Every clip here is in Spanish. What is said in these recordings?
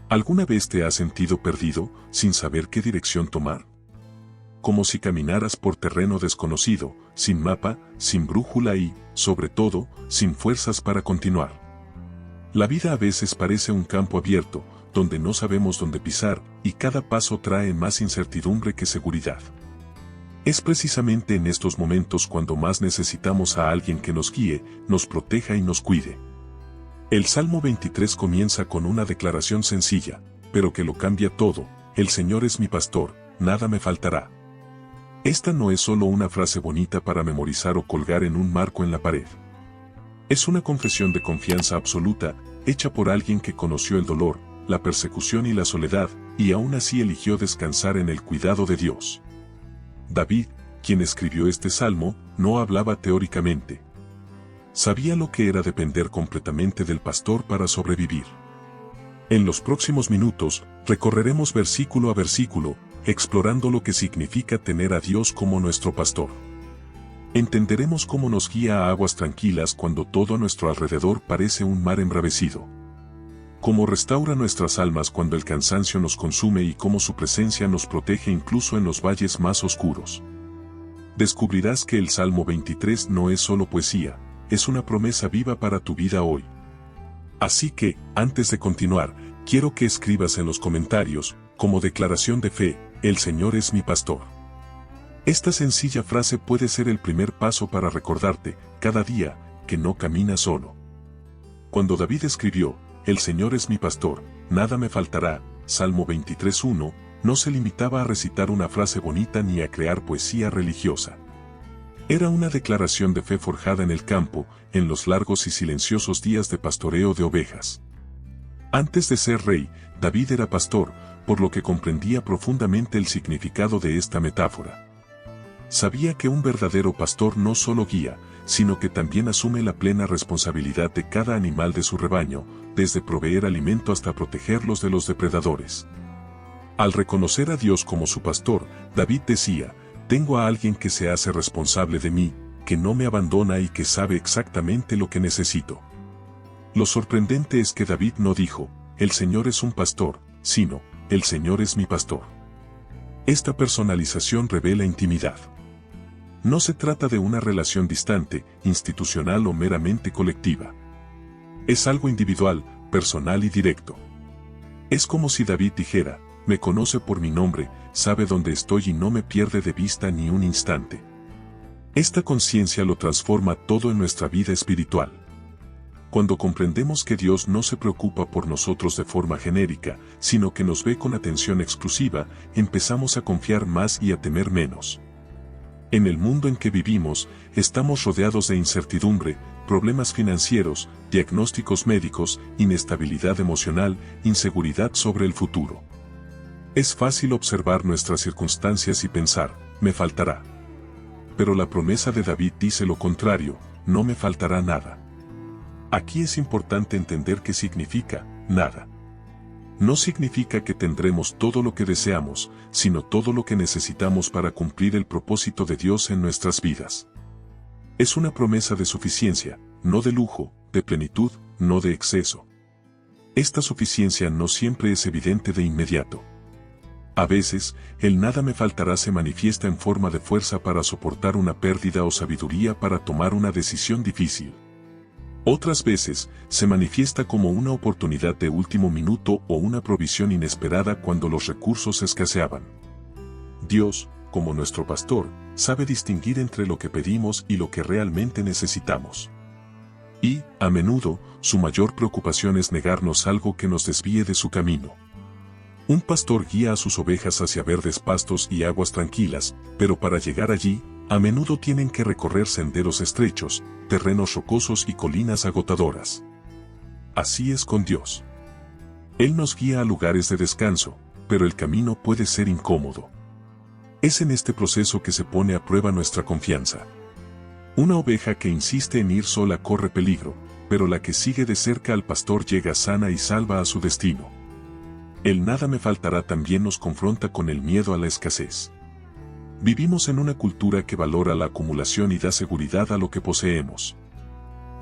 ¿Alguna vez te has sentido perdido, sin saber qué dirección tomar? Como si caminaras por terreno desconocido, sin mapa, sin brújula y, sobre todo, sin fuerzas para continuar. La vida a veces parece un campo abierto, donde no sabemos dónde pisar, y cada paso trae más incertidumbre que seguridad. Es precisamente en estos momentos cuando más necesitamos a alguien que nos guíe, nos proteja y nos cuide. El Salmo 23 comienza con una declaración sencilla, pero que lo cambia todo: el Señor es mi pastor, nada me faltará. Esta no es solo una frase bonita para memorizar o colgar en un marco en la pared. Es una confesión de confianza absoluta, hecha por alguien que conoció el dolor, la persecución y la soledad, y aún así eligió descansar en el cuidado de Dios. David, quien escribió este salmo, no hablaba teóricamente. Sabía lo que era depender completamente del pastor para sobrevivir. En los próximos minutos, recorreremos versículo a versículo, explorando lo que significa tener a Dios como nuestro pastor. Entenderemos cómo nos guía a aguas tranquilas cuando todo a nuestro alrededor parece un mar embravecido. Cómo restaura nuestras almas cuando el cansancio nos consume y cómo su presencia nos protege incluso en los valles más oscuros. Descubrirás que el Salmo 23 no es solo poesía, es una promesa viva para tu vida hoy. Así que, antes de continuar, quiero que escribas en los comentarios, como declaración de fe: el Señor es mi pastor. Esta sencilla frase puede ser el primer paso para recordarte, cada día, que no caminas solo. Cuando David escribió: el Señor es mi pastor, nada me faltará, Salmo 23:1, no se limitaba a recitar una frase bonita ni a crear poesía religiosa. Era una declaración de fe forjada en el campo, en los largos y silenciosos días de pastoreo de ovejas. Antes de ser rey, David era pastor, por lo que comprendía profundamente el significado de esta metáfora. Sabía que un verdadero pastor no solo guía, sino que también asume la plena responsabilidad de cada animal de su rebaño, desde proveer alimento hasta protegerlos de los depredadores. Al reconocer a Dios como su pastor, David decía: tengo a alguien que se hace responsable de mí, que no me abandona y que sabe exactamente lo que necesito. Lo sorprendente es que David no dijo: el Señor es un pastor, sino: el Señor es mi pastor. Esta personalización revela intimidad. No se trata de una relación distante, institucional o meramente colectiva. Es algo individual, personal y directo. Es como si David dijera: me conoce por mi nombre, sabe dónde estoy y no me pierde de vista ni un instante. Esta conciencia lo transforma todo en nuestra vida espiritual. Cuando comprendemos que Dios no se preocupa por nosotros de forma genérica, sino que nos ve con atención exclusiva, empezamos a confiar más y a temer menos. En el mundo en que vivimos, estamos rodeados de incertidumbre, problemas financieros, diagnósticos médicos, inestabilidad emocional, inseguridad sobre el futuro. Es fácil observar nuestras circunstancias y pensar: me faltará. Pero la promesa de David dice lo contrario: no me faltará nada. Aquí es importante entender qué significa nada. No significa que tendremos todo lo que deseamos, sino todo lo que necesitamos para cumplir el propósito de Dios en nuestras vidas. Es una promesa de suficiencia, no de lujo, de plenitud, no de exceso. Esta suficiencia no siempre es evidente de inmediato. A veces, el nada me faltará se manifiesta en forma de fuerza para soportar una pérdida o sabiduría para tomar una decisión difícil. Otras veces, se manifiesta como una oportunidad de último minuto o una provisión inesperada cuando los recursos escaseaban. Dios, como nuestro pastor, sabe distinguir entre lo que pedimos y lo que realmente necesitamos. Y, a menudo, su mayor preocupación es negarnos algo que nos desvíe de su camino. Un pastor guía a sus ovejas hacia verdes pastos y aguas tranquilas, pero para llegar allí, a menudo tienen que recorrer senderos estrechos, terrenos rocosos y colinas agotadoras. Así es con Dios. Él nos guía a lugares de descanso, pero el camino puede ser incómodo. Es en este proceso que se pone a prueba nuestra confianza. Una oveja que insiste en ir sola corre peligro, pero la que sigue de cerca al pastor llega sana y salva a su destino. El nada me faltará también nos confronta con el miedo a la escasez. Vivimos en una cultura que valora la acumulación y da seguridad a lo que poseemos.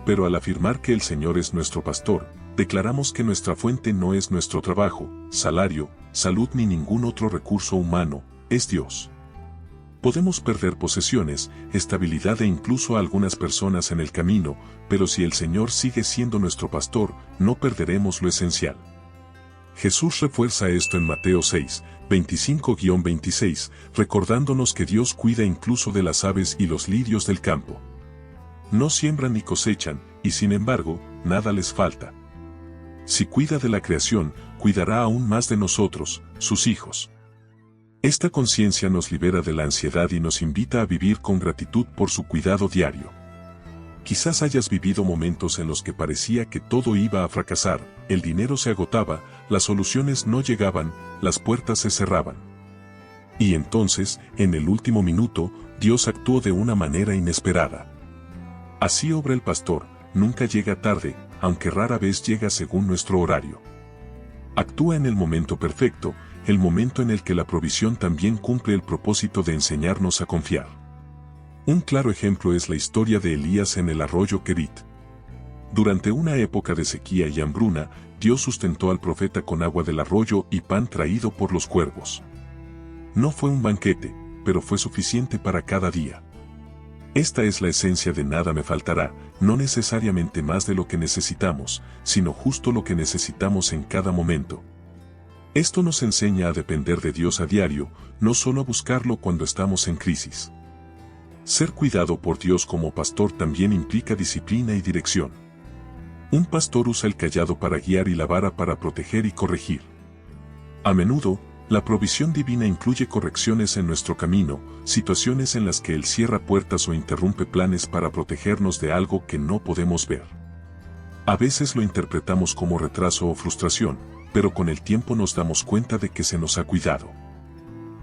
Pero al afirmar que el Señor es nuestro pastor, declaramos que nuestra fuente no es nuestro trabajo, salario, salud ni ningún otro recurso humano, es Dios. Podemos perder posesiones, estabilidad e incluso a algunas personas en el camino, pero si el Señor sigue siendo nuestro pastor, no perderemos lo esencial. Jesús refuerza esto en Mateo 6, 25-26, recordándonos que Dios cuida incluso de las aves y los lirios del campo. No siembran ni cosechan, y sin embargo, nada les falta. Si cuida de la creación, cuidará aún más de nosotros, sus hijos. Esta conciencia nos libera de la ansiedad y nos invita a vivir con gratitud por su cuidado diario. Quizás hayas vivido momentos en los que parecía que todo iba a fracasar, el dinero se agotaba, las soluciones no llegaban, las puertas se cerraban. Y entonces, en el último minuto, Dios actuó de una manera inesperada. Así obra el pastor, nunca llega tarde, aunque rara vez llega según nuestro horario. Actúa en el momento perfecto, el momento en el que la provisión también cumple el propósito de enseñarnos a confiar. Un claro ejemplo es la historia de Elías en el arroyo Kerit. Durante una época de sequía y hambruna, Dios sustentó al profeta con agua del arroyo y pan traído por los cuervos. No fue un banquete, pero fue suficiente para cada día. Esta es la esencia de nada me faltará, no necesariamente más de lo que necesitamos, sino justo lo que necesitamos en cada momento. Esto nos enseña a depender de Dios a diario, no solo a buscarlo cuando estamos en crisis. Ser cuidado por Dios como pastor también implica disciplina y dirección. Un pastor usa el cayado para guiar y la vara para proteger y corregir. A menudo, la provisión divina incluye correcciones en nuestro camino, situaciones en las que Él cierra puertas o interrumpe planes para protegernos de algo que no podemos ver. A veces lo interpretamos como retraso o frustración, pero con el tiempo nos damos cuenta de que se nos ha cuidado.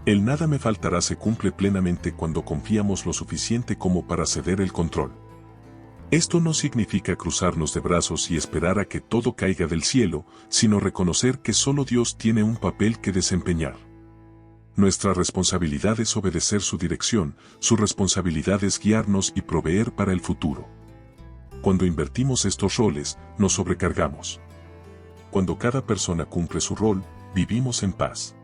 El nada me faltará se cumple plenamente cuando confiamos lo suficiente como para ceder el control. Esto no significa cruzarnos de brazos y esperar a que todo caiga del cielo, sino reconocer que solo Dios tiene un papel que desempeñar. Nuestra responsabilidad es obedecer su dirección, su responsabilidad es guiarnos y proveer para el futuro. Cuando invertimos estos roles, nos sobrecargamos. Cuando cada persona cumple su rol, vivimos en paz.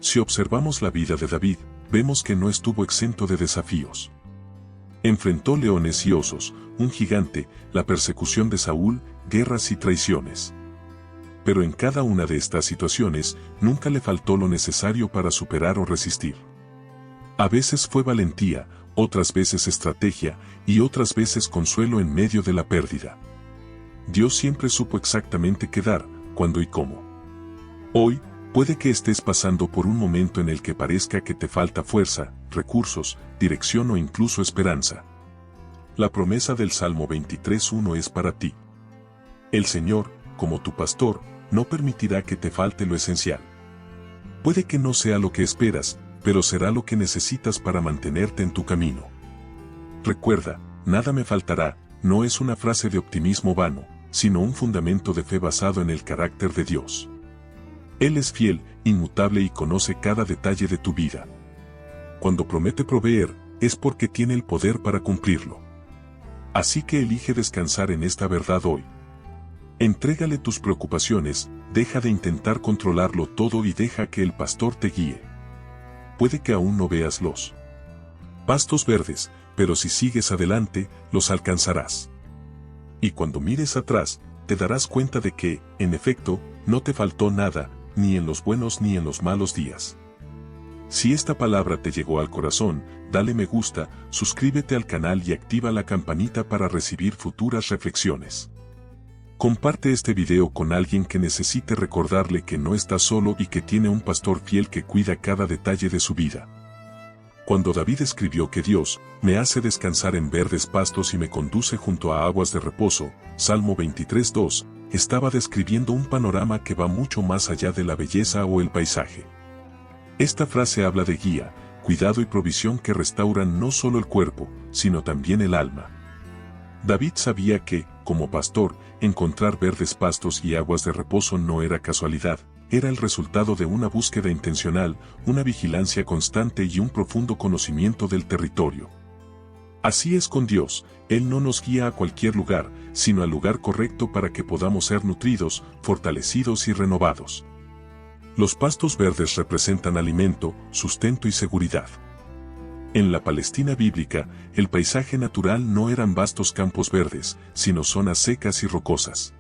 Si observamos la vida de David, vemos que no estuvo exento de desafíos. Enfrentó leones y osos, un gigante, la persecución de Saúl, guerras y traiciones. Pero en cada una de estas situaciones, nunca le faltó lo necesario para superar o resistir. A veces fue valentía, otras veces estrategia, y otras veces consuelo en medio de la pérdida. Dios siempre supo exactamente qué dar, cuándo y cómo. Hoy, puede que estés pasando por un momento en el que parezca que te falta fuerza, recursos, dirección o incluso esperanza. La promesa del Salmo 23:1 es para ti. El Señor, como tu pastor, no permitirá que te falte lo esencial. Puede que no sea lo que esperas, pero será lo que necesitas para mantenerte en tu camino. Recuerda, nada me faltará, no es una frase de optimismo vano, sino un fundamento de fe basado en el carácter de Dios. Él es fiel, inmutable y conoce cada detalle de tu vida. Cuando promete proveer, es porque tiene el poder para cumplirlo. Así que elige descansar en esta verdad hoy. Entrégale tus preocupaciones, deja de intentar controlarlo todo y deja que el pastor te guíe. Puede que aún no veas los pastos verdes, pero si sigues adelante, los alcanzarás. Y cuando mires atrás, te darás cuenta de que, en efecto, no te faltó nada, ni en los buenos ni en los malos días. Si esta palabra te llegó al corazón, dale me gusta, suscríbete al canal y activa la campanita para recibir futuras reflexiones. Comparte este video con alguien que necesite recordarle que no está solo y que tiene un pastor fiel que cuida cada detalle de su vida. Cuando David escribió que Dios me hace descansar en verdes pastos y me conduce junto a aguas de reposo, Salmo 23:2, estaba describiendo un panorama que va mucho más allá de la belleza o el paisaje. Esta frase habla de guía, cuidado y provisión que restauran no solo el cuerpo, sino también el alma. David sabía que, como pastor, encontrar verdes pastos y aguas de reposo no era casualidad, era el resultado de una búsqueda intencional, una vigilancia constante y un profundo conocimiento del territorio. Así es con Dios, Él no nos guía a cualquier lugar, sino al lugar correcto para que podamos ser nutridos, fortalecidos y renovados. Los pastos verdes representan alimento, sustento y seguridad. En la Palestina bíblica, el paisaje natural no eran vastos campos verdes, sino zonas secas y rocosas.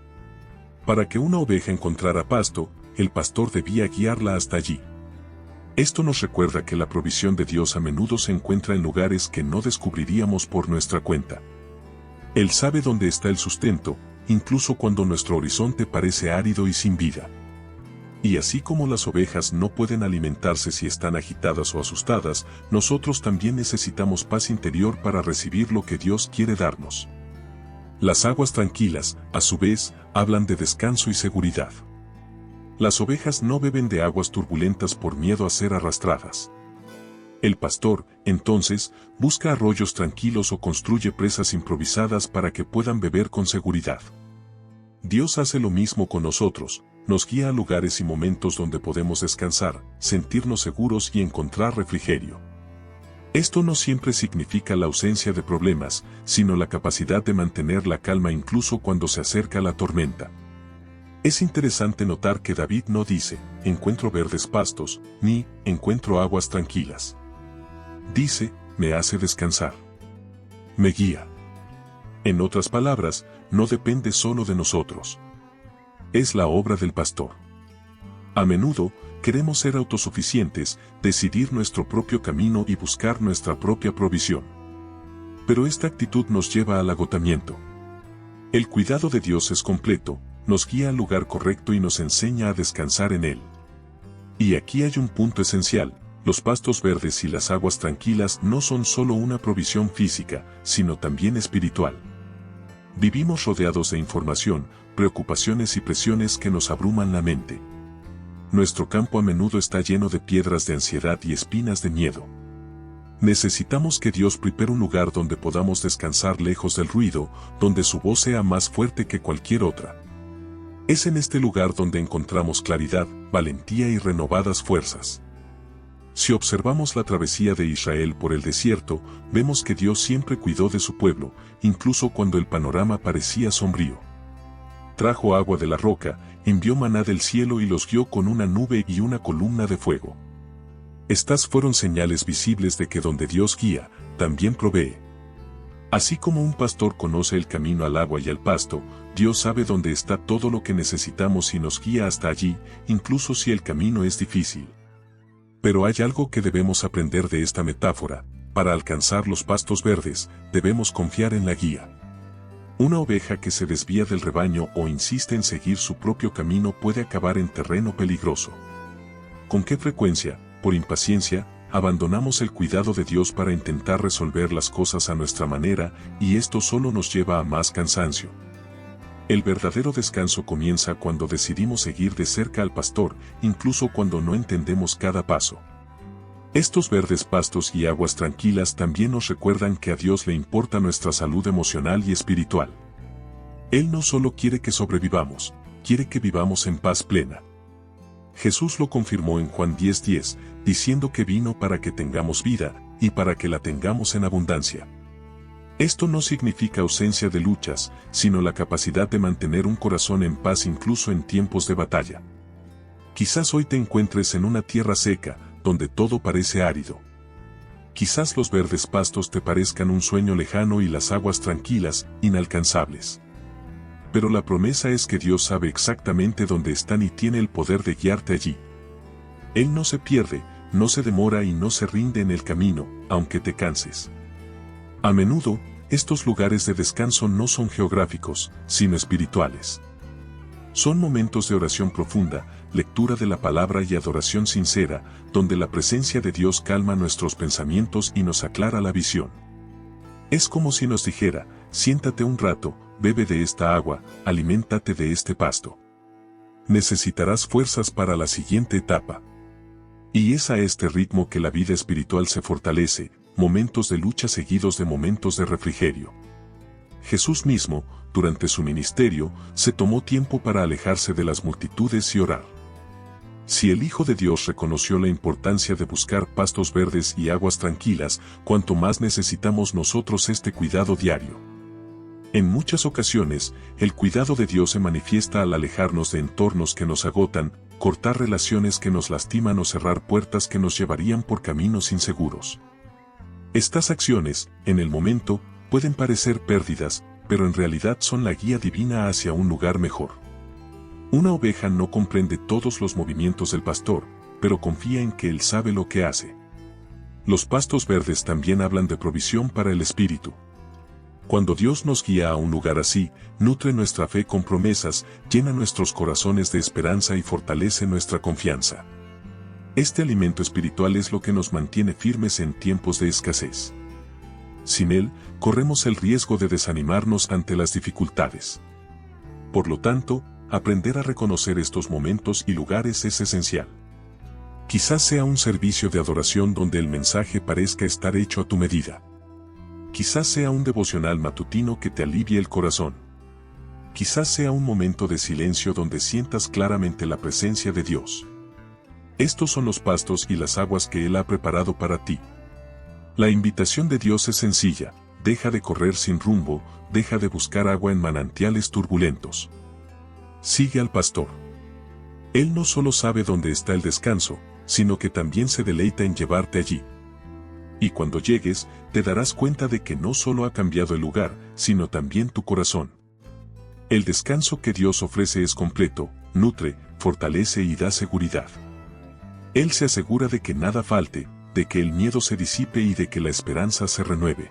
Para que una oveja encontrara pasto, el pastor debía guiarla hasta allí. Esto nos recuerda que la provisión de Dios a menudo se encuentra en lugares que no descubriríamos por nuestra cuenta. Él sabe dónde está el sustento, incluso cuando nuestro horizonte parece árido y sin vida. Y así como las ovejas no pueden alimentarse si están agitadas o asustadas, nosotros también necesitamos paz interior para recibir lo que Dios quiere darnos. Las aguas tranquilas, a su vez, hablan de descanso y seguridad. Las ovejas no beben de aguas turbulentas por miedo a ser arrastradas. El pastor, entonces, busca arroyos tranquilos o construye presas improvisadas para que puedan beber con seguridad. Dios hace lo mismo con nosotros, nos guía a lugares y momentos donde podemos descansar, sentirnos seguros y encontrar refrigerio. Esto no siempre significa la ausencia de problemas, sino la capacidad de mantener la calma incluso cuando se acerca la tormenta. Es interesante notar que David no dice, encuentro verdes pastos, ni, encuentro aguas tranquilas. Dice, me hace descansar. Me guía. En otras palabras, no depende solo de nosotros. Es la obra del pastor. A menudo, queremos ser autosuficientes, decidir nuestro propio camino y buscar nuestra propia provisión. Pero esta actitud nos lleva al agotamiento. El cuidado de Dios es completo, nos guía al lugar correcto y nos enseña a descansar en Él. Y aquí hay un punto esencial, los pastos verdes y las aguas tranquilas no son solo una provisión física, sino también espiritual. Vivimos rodeados de información, preocupaciones y presiones que nos abruman la mente. Nuestro campo a menudo está lleno de piedras de ansiedad y espinas de miedo. Necesitamos que Dios prepare un lugar donde podamos descansar lejos del ruido, donde su voz sea más fuerte que cualquier otra. Es en este lugar donde encontramos claridad, valentía y renovadas fuerzas. Si observamos la travesía de Israel por el desierto, vemos que Dios siempre cuidó de su pueblo, incluso cuando el panorama parecía sombrío. Trajo agua de la roca, envió maná del cielo y los guió con una nube y una columna de fuego. Estas fueron señales visibles de que donde Dios guía, también provee. Así como un pastor conoce el camino al agua y al pasto, Dios sabe dónde está todo lo que necesitamos y nos guía hasta allí, incluso si el camino es difícil. Pero hay algo que debemos aprender de esta metáfora: para alcanzar los pastos verdes, debemos confiar en la guía. Una oveja que se desvía del rebaño o insiste en seguir su propio camino puede acabar en terreno peligroso. ¿Con qué frecuencia, por impaciencia, abandonamos el cuidado de Dios para intentar resolver las cosas a nuestra manera, y esto solo nos lleva a más cansancio? El verdadero descanso comienza cuando decidimos seguir de cerca al pastor, incluso cuando no entendemos cada paso. Estos verdes pastos y aguas tranquilas también nos recuerdan que a Dios le importa nuestra salud emocional y espiritual. Él no solo quiere que sobrevivamos, quiere que vivamos en paz plena. Jesús lo confirmó en Juan 10:10, diciendo que vino para que tengamos vida, y para que la tengamos en abundancia. Esto no significa ausencia de luchas, sino la capacidad de mantener un corazón en paz incluso en tiempos de batalla. Quizás hoy te encuentres en una tierra seca, donde todo parece árido. Quizás los verdes pastos te parezcan un sueño lejano y las aguas tranquilas, inalcanzables. Pero la promesa es que Dios sabe exactamente dónde están y tiene el poder de guiarte allí. Él no se pierde, no se demora y no se rinde en el camino, aunque te canses. A menudo, estos lugares de descanso no son geográficos, sino espirituales. Son momentos de oración profunda, lectura de la palabra y adoración sincera, donde la presencia de Dios calma nuestros pensamientos y nos aclara la visión. Es como si nos dijera: siéntate un rato, bebe de esta agua, aliméntate de este pasto. Necesitarás fuerzas para la siguiente etapa. Y es a este ritmo que la vida espiritual se fortalece, momentos de lucha seguidos de momentos de refrigerio. Jesús mismo, durante su ministerio, se tomó tiempo para alejarse de las multitudes y orar. Si el Hijo de Dios reconoció la importancia de buscar pastos verdes y aguas tranquilas, cuanto más necesitamos nosotros este cuidado diario. En muchas ocasiones, el cuidado de Dios se manifiesta al alejarnos de entornos que nos agotan, cortar relaciones que nos lastiman o cerrar puertas que nos llevarían por caminos inseguros. Estas acciones, en el momento, pueden parecer pérdidas, pero en realidad son la guía divina hacia un lugar mejor. Una oveja no comprende todos los movimientos del pastor, pero confía en que él sabe lo que hace. Los pastos verdes también hablan de provisión para el espíritu. Cuando Dios nos guía a un lugar así, nutre nuestra fe con promesas, llena nuestros corazones de esperanza y fortalece nuestra confianza. Este alimento espiritual es lo que nos mantiene firmes en tiempos de escasez. Sin él, corremos el riesgo de desanimarnos ante las dificultades. Por lo tanto, aprender a reconocer estos momentos y lugares es esencial. Quizás sea un servicio de adoración donde el mensaje parezca estar hecho a tu medida. Quizás sea un devocional matutino que te alivie el corazón. Quizás sea un momento de silencio donde sientas claramente la presencia de Dios. Estos son los pastos y las aguas que Él ha preparado para ti. La invitación de Dios es sencilla: deja de correr sin rumbo, deja de buscar agua en manantiales turbulentos. Sigue al pastor. Él no solo sabe dónde está el descanso, sino que también se deleita en llevarte allí. Y cuando llegues, te darás cuenta de que no solo ha cambiado el lugar, sino también tu corazón. El descanso que Dios ofrece es completo, nutre, fortalece y da seguridad. Él se asegura de que nada falte, de que el miedo se disipe y de que la esperanza se renueve.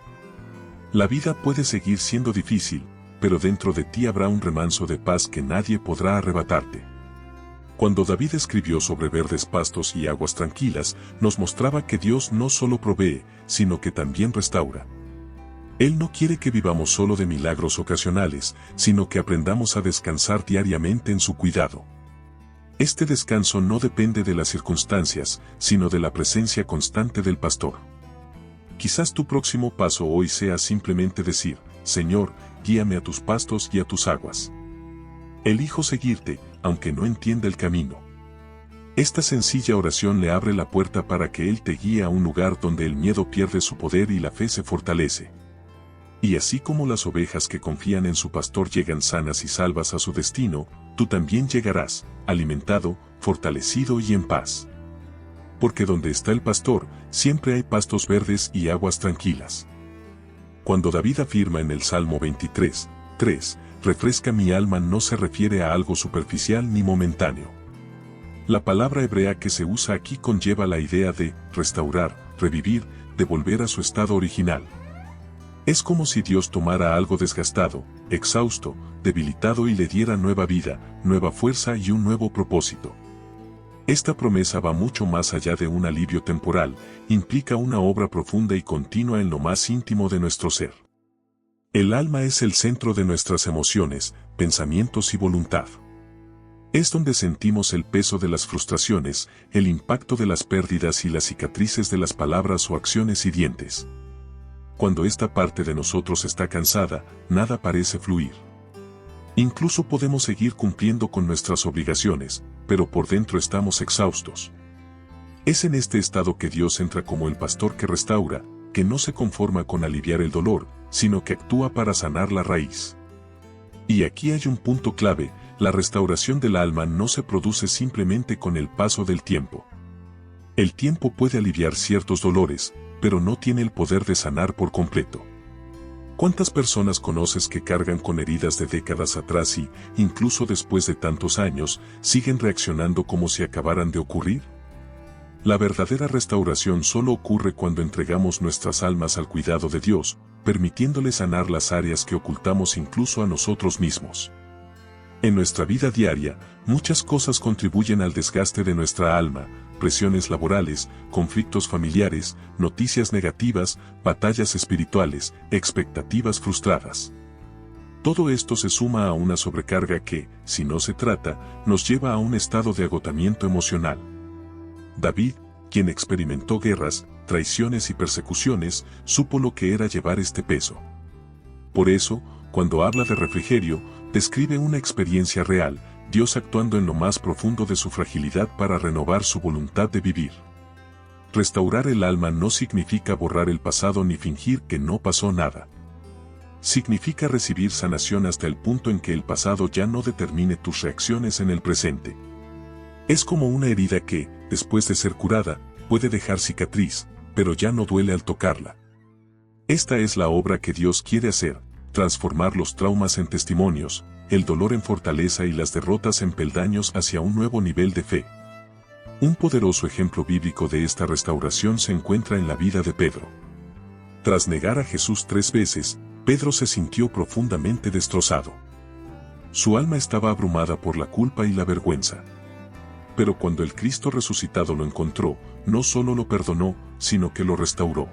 La vida puede seguir siendo difícil, pero dentro de ti habrá un remanso de paz que nadie podrá arrebatarte. Cuando David escribió sobre verdes pastos y aguas tranquilas, nos mostraba que Dios no solo provee, sino que también restaura. Él no quiere que vivamos solo de milagros ocasionales, sino que aprendamos a descansar diariamente en su cuidado. Este descanso no depende de las circunstancias, sino de la presencia constante del pastor. Quizás tu próximo paso hoy sea simplemente decir: Señor, guíame a tus pastos y a tus aguas. Elijo seguirte, aunque no entienda el camino. Esta sencilla oración le abre la puerta para que Él te guíe a un lugar donde el miedo pierde su poder y la fe se fortalece. Y así como las ovejas que confían en su pastor llegan sanas y salvas a su destino, tú también llegarás, alimentado, fortalecido y en paz. Porque donde está el pastor, siempre hay pastos verdes y aguas tranquilas. Cuando David afirma en el Salmo 23:3, refresca mi alma, no se refiere a algo superficial ni momentáneo. La palabra hebrea que se usa aquí conlleva la idea de restaurar, revivir, devolver a su estado original. Es como si Dios tomara algo desgastado, exhausto, debilitado y le diera nueva vida, nueva fuerza y un nuevo propósito. Esta promesa va mucho más allá de un alivio temporal, implica una obra profunda y continua en lo más íntimo de nuestro ser. El alma es el centro de nuestras emociones, pensamientos y voluntad. Es donde sentimos el peso de las frustraciones, el impacto de las pérdidas y las cicatrices de las palabras o acciones hirientes. Cuando esta parte de nosotros está cansada, nada parece fluir. Incluso podemos seguir cumpliendo con nuestras obligaciones, pero por dentro estamos exhaustos. Es en este estado que Dios entra como el pastor que restaura, que no se conforma con aliviar el dolor, sino que actúa para sanar la raíz. Y aquí hay un punto clave: la restauración del alma no se produce simplemente con el paso del tiempo. El tiempo puede aliviar ciertos dolores, pero no tiene el poder de sanar por completo. ¿Cuántas personas conoces que cargan con heridas de décadas atrás y, incluso después de tantos años, siguen reaccionando como si acabaran de ocurrir? La verdadera restauración solo ocurre cuando entregamos nuestras almas al cuidado de Dios, permitiéndole sanar las áreas que ocultamos incluso a nosotros mismos. En nuestra vida diaria, muchas cosas contribuyen al desgaste de nuestra alma: presiones laborales, conflictos familiares, noticias negativas, batallas espirituales, expectativas frustradas. Todo esto se suma a una sobrecarga que, si no se trata, nos lleva a un estado de agotamiento emocional. David, quien experimentó guerras, traiciones y persecuciones, supo lo que era llevar este peso. Por eso, cuando habla de refrigerio, describe una experiencia real, Dios actuando en lo más profundo de su fragilidad para renovar su voluntad de vivir. Restaurar el alma no significa borrar el pasado ni fingir que no pasó nada. Significa recibir sanación hasta el punto en que el pasado ya no determine tus reacciones en el presente. Es como una herida que, después de ser curada, puede dejar cicatriz, pero ya no duele al tocarla. Esta es la obra que Dios quiere hacer, transformar los traumas en testimonios, el dolor en fortaleza y las derrotas en peldaños hacia un nuevo nivel de fe. Un poderoso ejemplo bíblico de esta restauración se encuentra en la vida de Pedro. Tras negar a Jesús 3 veces, Pedro se sintió profundamente destrozado. Su alma estaba abrumada por la culpa y la vergüenza. Pero cuando el Cristo resucitado lo encontró, no solo lo perdonó, sino que lo restauró.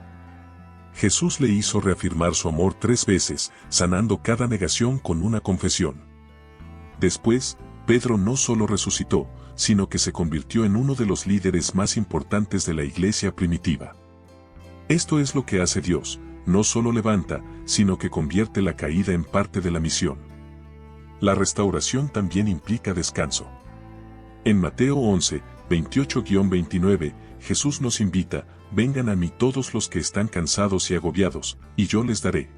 Jesús le hizo reafirmar su amor 3 veces, sanando cada negación con una confesión. Después, Pedro no solo resucitó, sino que se convirtió en uno de los líderes más importantes de la iglesia primitiva. Esto es lo que hace Dios, no solo levanta, sino que convierte la caída en parte de la misión. La restauración también implica descanso. En Mateo 11, 28-29, Jesús nos invita: vengan a mí todos los que están cansados y agobiados, y yo les daré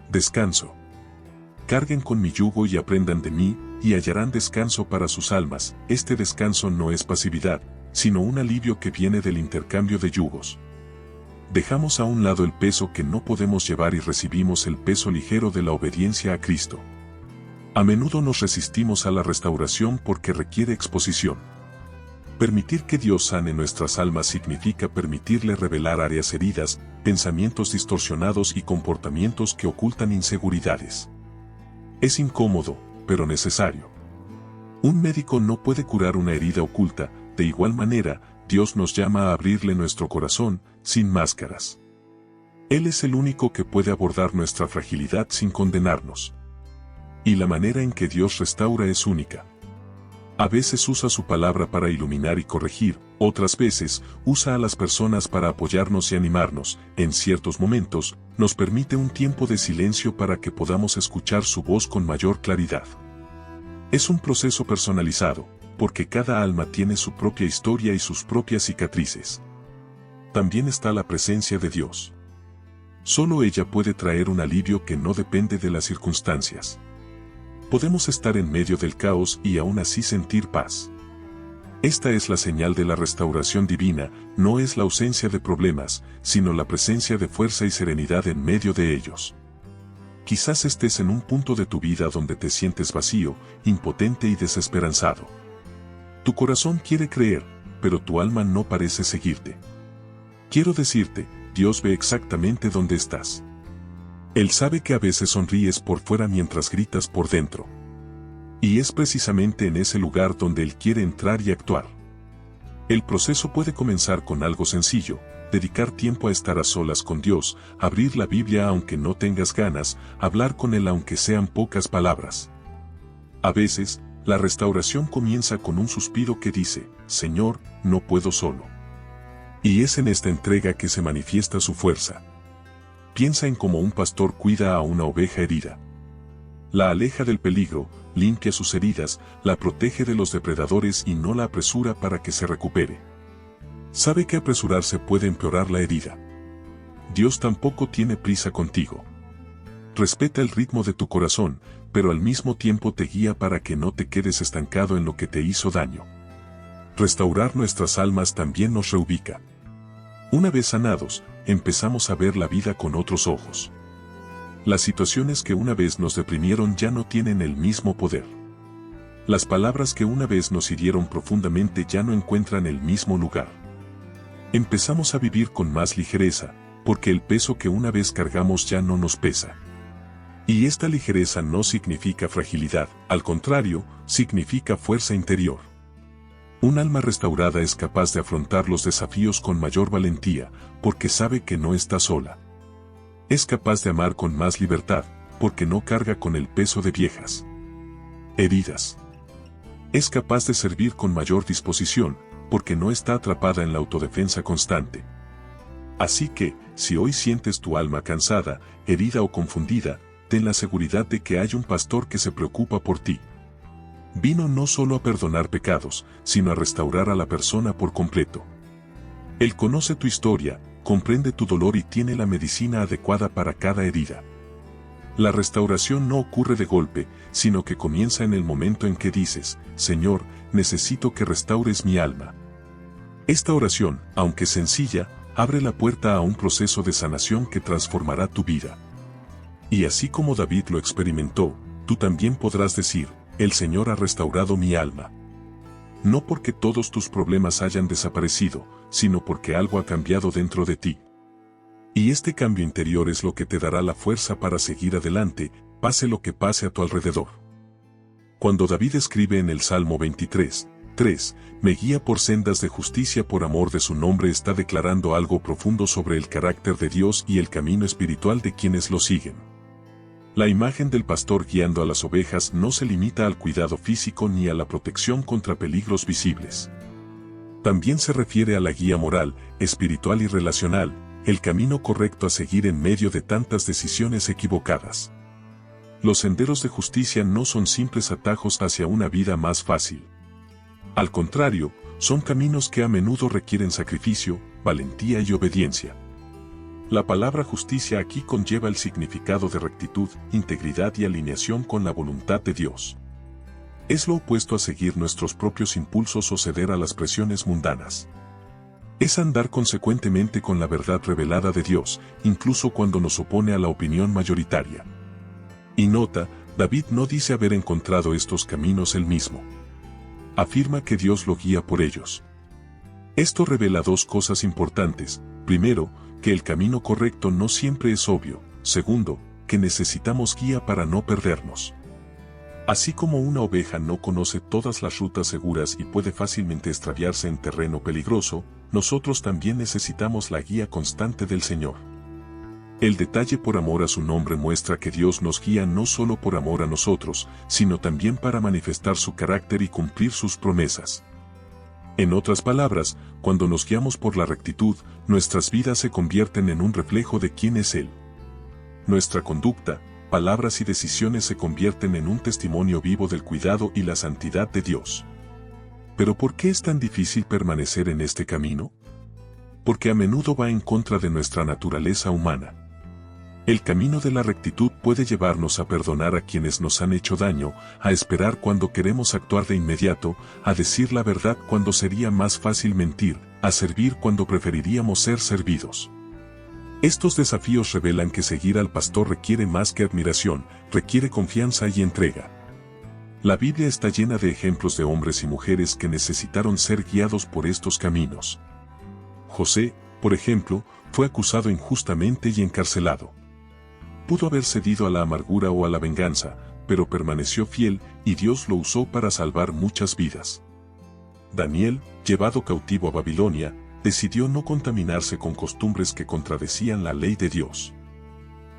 descanso. Carguen con mi yugo y aprendan de mí, y hallarán descanso para sus almas. Este descanso no es pasividad, sino un alivio que viene del intercambio de yugos. Dejamos a un lado el peso que no podemos llevar y recibimos el peso ligero de la obediencia a Cristo. A menudo nos resistimos a la restauración porque requiere exposición. Permitir que Dios sane nuestras almas significa permitirle revelar áreas heridas, pensamientos distorsionados y comportamientos que ocultan inseguridades. Es incómodo, pero necesario. Un médico no puede curar una herida oculta. De igual manera, Dios nos llama a abrirle nuestro corazón, sin máscaras. Él es el único que puede abordar nuestra fragilidad sin condenarnos. Y la manera en que Dios restaura es única. A veces usa su palabra para iluminar y corregir, otras veces usa a las personas para apoyarnos y animarnos. En ciertos momentos, nos permite un tiempo de silencio para que podamos escuchar su voz con mayor claridad. Es un proceso personalizado, porque cada alma tiene su propia historia y sus propias cicatrices. También está la presencia de Dios. Solo ella puede traer un alivio que no depende de las circunstancias. Podemos estar en medio del caos y aún así sentir paz. Esta es la señal de la restauración divina, no es la ausencia de problemas, sino la presencia de fuerza y serenidad en medio de ellos. Quizás estés en un punto de tu vida donde te sientes vacío, impotente y desesperanzado. Tu corazón quiere creer, pero tu alma no parece seguirte. Quiero decirte, Dios ve exactamente dónde estás. Él sabe que a veces sonríes por fuera mientras gritas por dentro. Y es precisamente en ese lugar donde Él quiere entrar y actuar. El proceso puede comenzar con algo sencillo: dedicar tiempo a estar a solas con Dios, abrir la Biblia aunque no tengas ganas, hablar con Él aunque sean pocas palabras. A veces, la restauración comienza con un suspiro que dice: Señor, no puedo solo. Y es en esta entrega que se manifiesta su fuerza. Piensa en cómo un pastor cuida a una oveja herida. La aleja del peligro, limpia sus heridas, la protege de los depredadores y no la apresura para que se recupere. Sabe que apresurarse puede empeorar la herida. Dios tampoco tiene prisa contigo. Respeta el ritmo de tu corazón, pero al mismo tiempo te guía para que no te quedes estancado en lo que te hizo daño. Restaurar nuestras almas también nos reubica. Una vez sanados, empezamos a ver la vida con otros ojos. Las situaciones que una vez nos deprimieron ya no tienen el mismo poder. Las palabras que una vez nos hirieron profundamente ya no encuentran el mismo lugar. Empezamos a vivir con más ligereza, porque el peso que una vez cargamos ya no nos pesa. Y esta ligereza no significa fragilidad, al contrario, significa fuerza interior. Un alma restaurada es capaz de afrontar los desafíos con mayor valentía, porque sabe que no está sola. Es capaz de amar con más libertad, porque no carga con el peso de viejas heridas. Es capaz de servir con mayor disposición, porque no está atrapada en la autodefensa constante. Así que, si hoy sientes tu alma cansada, herida o confundida, ten la seguridad de que hay un pastor que se preocupa por ti. Vino no solo a perdonar pecados, sino a restaurar a la persona por completo. Él conoce tu historia, comprende tu dolor y tiene la medicina adecuada para cada herida. La restauración no ocurre de golpe, sino que comienza en el momento en que dices, Señor, necesito que restaures mi alma. Esta oración, aunque sencilla, abre la puerta a un proceso de sanación que transformará tu vida. Y así como David lo experimentó, tú también podrás decir, el Señor ha restaurado mi alma. No porque todos tus problemas hayan desaparecido, sino porque algo ha cambiado dentro de ti. Y este cambio interior es lo que te dará la fuerza para seguir adelante, pase lo que pase a tu alrededor. Cuando David escribe en el Salmo 23:3, me guía por sendas de justicia por amor de su nombre, está declarando algo profundo sobre el carácter de Dios y el camino espiritual de quienes lo siguen. La imagen del pastor guiando a las ovejas no se limita al cuidado físico ni a la protección contra peligros visibles. También se refiere a la guía moral, espiritual y relacional, el camino correcto a seguir en medio de tantas decisiones equivocadas. Los senderos de justicia no son simples atajos hacia una vida más fácil. Al contrario, son caminos que a menudo requieren sacrificio, valentía y obediencia. La palabra justicia aquí conlleva el significado de rectitud, integridad y alineación con la voluntad de Dios. Es lo opuesto a seguir nuestros propios impulsos o ceder a las presiones mundanas. Es andar consecuentemente con la verdad revelada de Dios, incluso cuando nos opone a la opinión mayoritaria. Y nota, David no dice haber encontrado estos caminos él mismo. Afirma que Dios lo guía por ellos. Esto revela dos cosas importantes. Primero, que el camino correcto no siempre es obvio. Segundo, que necesitamos guía para no perdernos. Así como una oveja no conoce todas las rutas seguras y puede fácilmente extraviarse en terreno peligroso, nosotros también necesitamos la guía constante del Señor. El detalle por amor a su nombre muestra que Dios nos guía no solo por amor a nosotros, sino también para manifestar su carácter y cumplir sus promesas. En otras palabras, cuando nos guiamos por la rectitud, nuestras vidas se convierten en un reflejo de quién es Él. Nuestra conducta, palabras y decisiones se convierten en un testimonio vivo del cuidado y la santidad de Dios. ¿Pero por qué es tan difícil permanecer en este camino? Porque a menudo va en contra de nuestra naturaleza humana. El camino de la rectitud puede llevarnos a perdonar a quienes nos han hecho daño, a esperar cuando queremos actuar de inmediato, a decir la verdad cuando sería más fácil mentir, a servir cuando preferiríamos ser servidos. Estos desafíos revelan que seguir al pastor requiere más que admiración, requiere confianza y entrega. La Biblia está llena de ejemplos de hombres y mujeres que necesitaron ser guiados por estos caminos. José, por ejemplo, fue acusado injustamente y encarcelado. Pudo haber cedido a la amargura o a la venganza, pero permaneció fiel y Dios lo usó para salvar muchas vidas. Daniel, llevado cautivo a Babilonia, decidió no contaminarse con costumbres que contradecían la ley de Dios.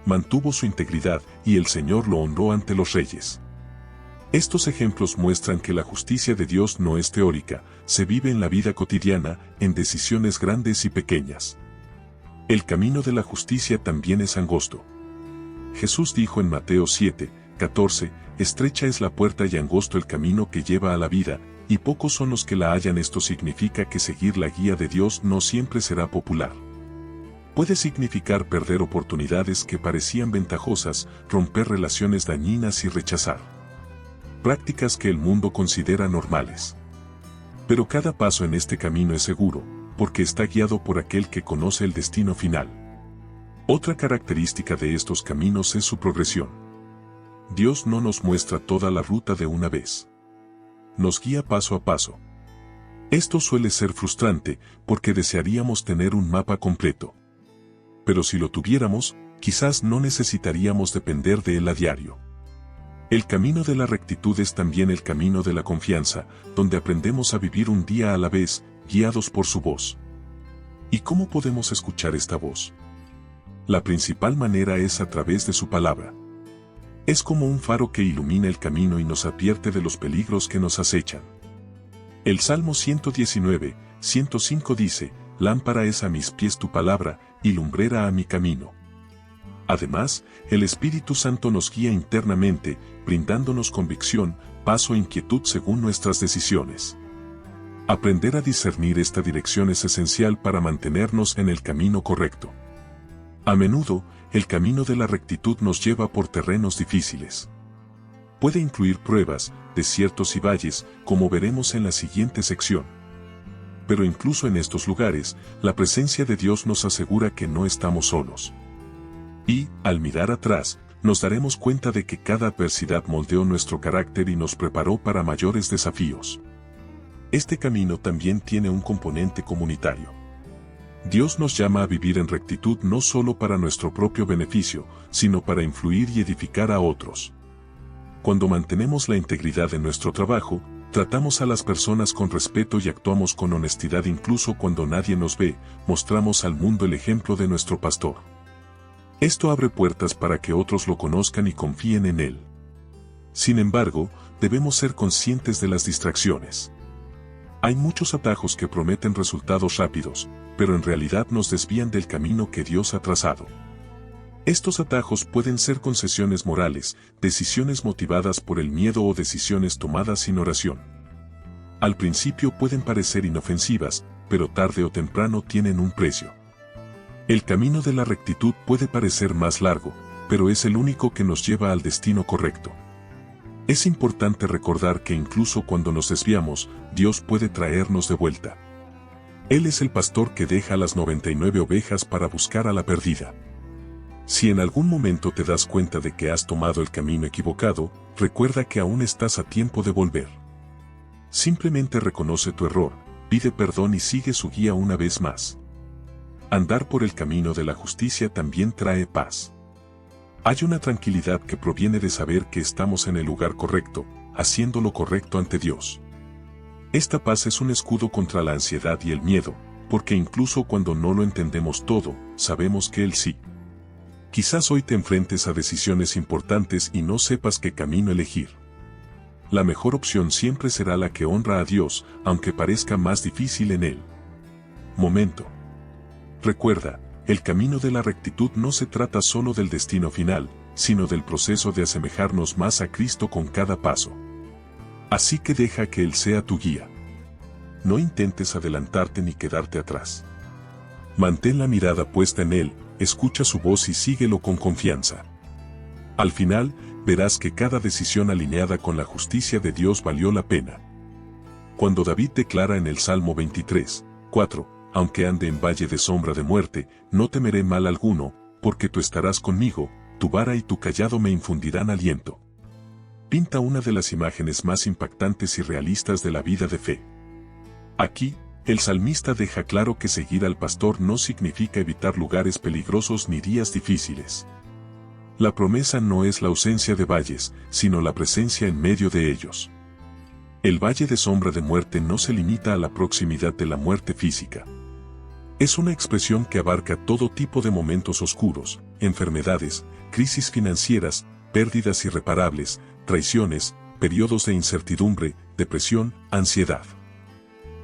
Mantuvo su integridad y el Señor lo honró ante los reyes. Estos ejemplos muestran que la justicia de Dios no es teórica, se vive en la vida cotidiana, en decisiones grandes y pequeñas. El camino de la justicia también es angosto. Jesús dijo en Mateo 7:14, estrecha es la puerta y angosto el camino que lleva a la vida, y pocos son los que la hallan. Esto significa que seguir la guía de Dios no siempre será popular. Puede significar perder oportunidades que parecían ventajosas, romper relaciones dañinas y rechazar prácticas que el mundo considera normales. Pero cada paso en este camino es seguro, porque está guiado por aquel que conoce el destino final. Otra característica de estos caminos es su progresión. Dios no nos muestra toda la ruta de una vez. Nos guía paso a paso. Esto suele ser frustrante, porque desearíamos tener un mapa completo. Pero si lo tuviéramos, quizás no necesitaríamos depender de él a diario. El camino de la rectitud es también el camino de la confianza, donde aprendemos a vivir un día a la vez, guiados por su voz. ¿Y cómo podemos escuchar esta voz? La principal manera es a través de su palabra. Es como un faro que ilumina el camino y nos advierte de los peligros que nos acechan. El Salmo 119:105 dice, lámpara es a mis pies tu palabra, y lumbrera a mi camino. Además, el Espíritu Santo nos guía internamente, brindándonos convicción, paz o inquietud según nuestras decisiones. Aprender a discernir esta dirección es esencial para mantenernos en el camino correcto. A menudo, el camino de la rectitud nos lleva por terrenos difíciles. Puede incluir pruebas, desiertos y valles, como veremos en la siguiente sección. Pero incluso en estos lugares, la presencia de Dios nos asegura que no estamos solos. Y, al mirar atrás, nos daremos cuenta de que cada adversidad moldeó nuestro carácter y nos preparó para mayores desafíos. Este camino también tiene un componente comunitario. Dios nos llama a vivir en rectitud no solo para nuestro propio beneficio, sino para influir y edificar a otros. Cuando mantenemos la integridad en nuestro trabajo, tratamos a las personas con respeto y actuamos con honestidad incluso cuando nadie nos ve, mostramos al mundo el ejemplo de nuestro pastor. Esto abre puertas para que otros lo conozcan y confíen en él. Sin embargo, debemos ser conscientes de las distracciones. Hay muchos atajos que prometen resultados rápidos, pero en realidad nos desvían del camino que Dios ha trazado. Estos atajos pueden ser concesiones morales, decisiones motivadas por el miedo o decisiones tomadas sin oración. Al principio pueden parecer inofensivas, pero tarde o temprano tienen un precio. El camino de la rectitud puede parecer más largo, pero es el único que nos lleva al destino correcto. Es importante recordar que incluso cuando nos desviamos, Dios puede traernos de vuelta. Él es el pastor que deja las 99 ovejas para buscar a la perdida. Si en algún momento te das cuenta de que has tomado el camino equivocado, recuerda que aún estás a tiempo de volver. Simplemente reconoce tu error, pide perdón y sigue su guía una vez más. Andar por el camino de la justicia también trae paz. Hay una tranquilidad que proviene de saber que estamos en el lugar correcto, haciendo lo correcto ante Dios. Esta paz es un escudo contra la ansiedad y el miedo, porque incluso cuando no lo entendemos todo, sabemos que Él sí. Quizás hoy te enfrentes a decisiones importantes y no sepas qué camino elegir. La mejor opción siempre será la que honra a Dios, aunque parezca más difícil en Él. Momento. Recuerda, el camino de la rectitud no se trata solo del destino final, sino del proceso de asemejarnos más a Cristo con cada paso. Así que deja que Él sea tu guía. No intentes adelantarte ni quedarte atrás. Mantén la mirada puesta en Él, escucha su voz y síguelo con confianza. Al final, verás que cada decisión alineada con la justicia de Dios valió la pena. Cuando David declara en el Salmo 23, 4, aunque ande en valle de sombra de muerte, no temeré mal alguno, porque tú estarás conmigo, tu vara y tu cayado me infundirán aliento. Pinta una de las imágenes más impactantes y realistas de la vida de fe. Aquí, el salmista deja claro que seguir al pastor no significa evitar lugares peligrosos ni días difíciles. La promesa no es la ausencia de valles, sino la presencia en medio de ellos. El valle de sombra de muerte no se limita a la proximidad de la muerte física. Es una expresión que abarca todo tipo de momentos oscuros, enfermedades, crisis financieras, pérdidas irreparables, traiciones, periodos de incertidumbre, depresión, ansiedad.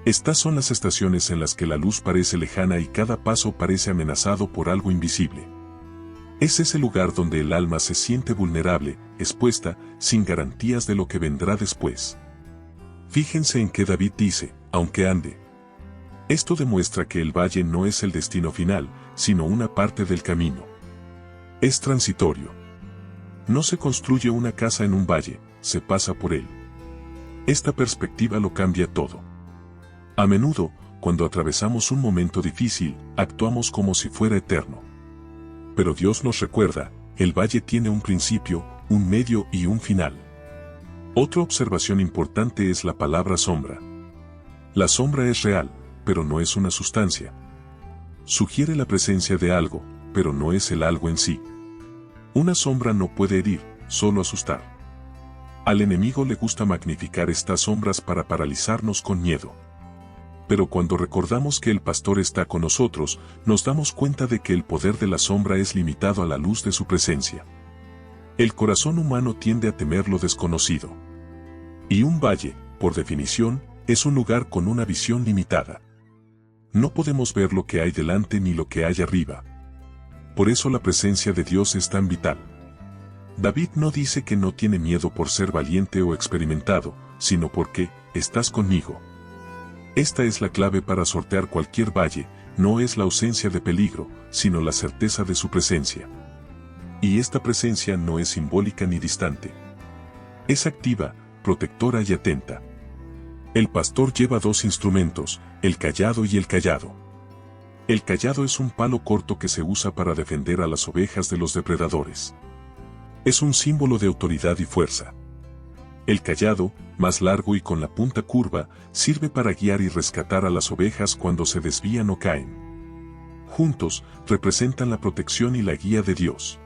Estas son las estaciones en las que la luz parece lejana y cada paso parece amenazado por algo invisible. Es ese lugar donde el alma se siente vulnerable, expuesta, sin garantías de lo que vendrá después. Fíjense en que David dice, aunque ande. Esto demuestra que el valle no es el destino final, sino una parte del camino. Es transitorio. No se construye una casa en un valle, se pasa por él. Esta perspectiva lo cambia todo. A menudo, cuando atravesamos un momento difícil, actuamos como si fuera eterno. Pero Dios nos recuerda, el valle tiene un principio, un medio y un final. Otra observación importante es la palabra sombra. La sombra es real, pero no es una sustancia. Sugiere la presencia de algo, pero no es el algo en sí. Una sombra no puede herir, solo asustar. Al enemigo le gusta magnificar estas sombras para paralizarnos con miedo. Pero cuando recordamos que el pastor está con nosotros, nos damos cuenta de que el poder de la sombra es limitado a la luz de su presencia. El corazón humano tiende a temer lo desconocido. Y un valle, por definición, es un lugar con una visión limitada. No podemos ver lo que hay delante ni lo que hay arriba. Por eso la presencia de Dios es tan vital. David no dice que no tiene miedo por ser valiente o experimentado, sino porque, estás conmigo. Esta es la clave para sortear cualquier valle, no es la ausencia de peligro, sino la certeza de su presencia. Y esta presencia no es simbólica ni distante. Es activa, protectora y atenta. El pastor lleva dos instrumentos, el cayado y el cayado. El cayado es un palo corto que se usa para defender a las ovejas de los depredadores. Es un símbolo de autoridad y fuerza. El cayado, más largo y con la punta curva, sirve para guiar y rescatar a las ovejas cuando se desvían o caen. Juntos, representan la protección y la guía de Dios.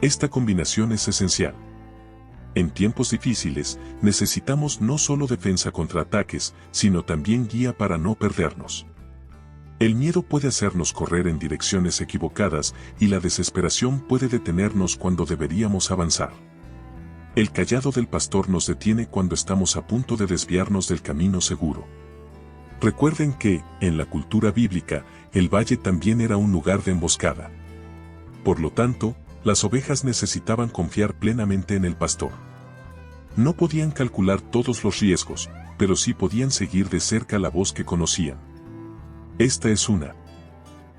Esta combinación es esencial. En tiempos difíciles, necesitamos no solo defensa contra ataques, sino también guía para no perdernos. El miedo puede hacernos correr en direcciones equivocadas y la desesperación puede detenernos cuando deberíamos avanzar. El cayado del pastor nos detiene cuando estamos a punto de desviarnos del camino seguro. Recuerden que, en la cultura bíblica, el valle también era un lugar de emboscada. Por lo tanto, las ovejas necesitaban confiar plenamente en el pastor. No podían calcular todos los riesgos, pero sí podían seguir de cerca la voz que conocían. Esta es una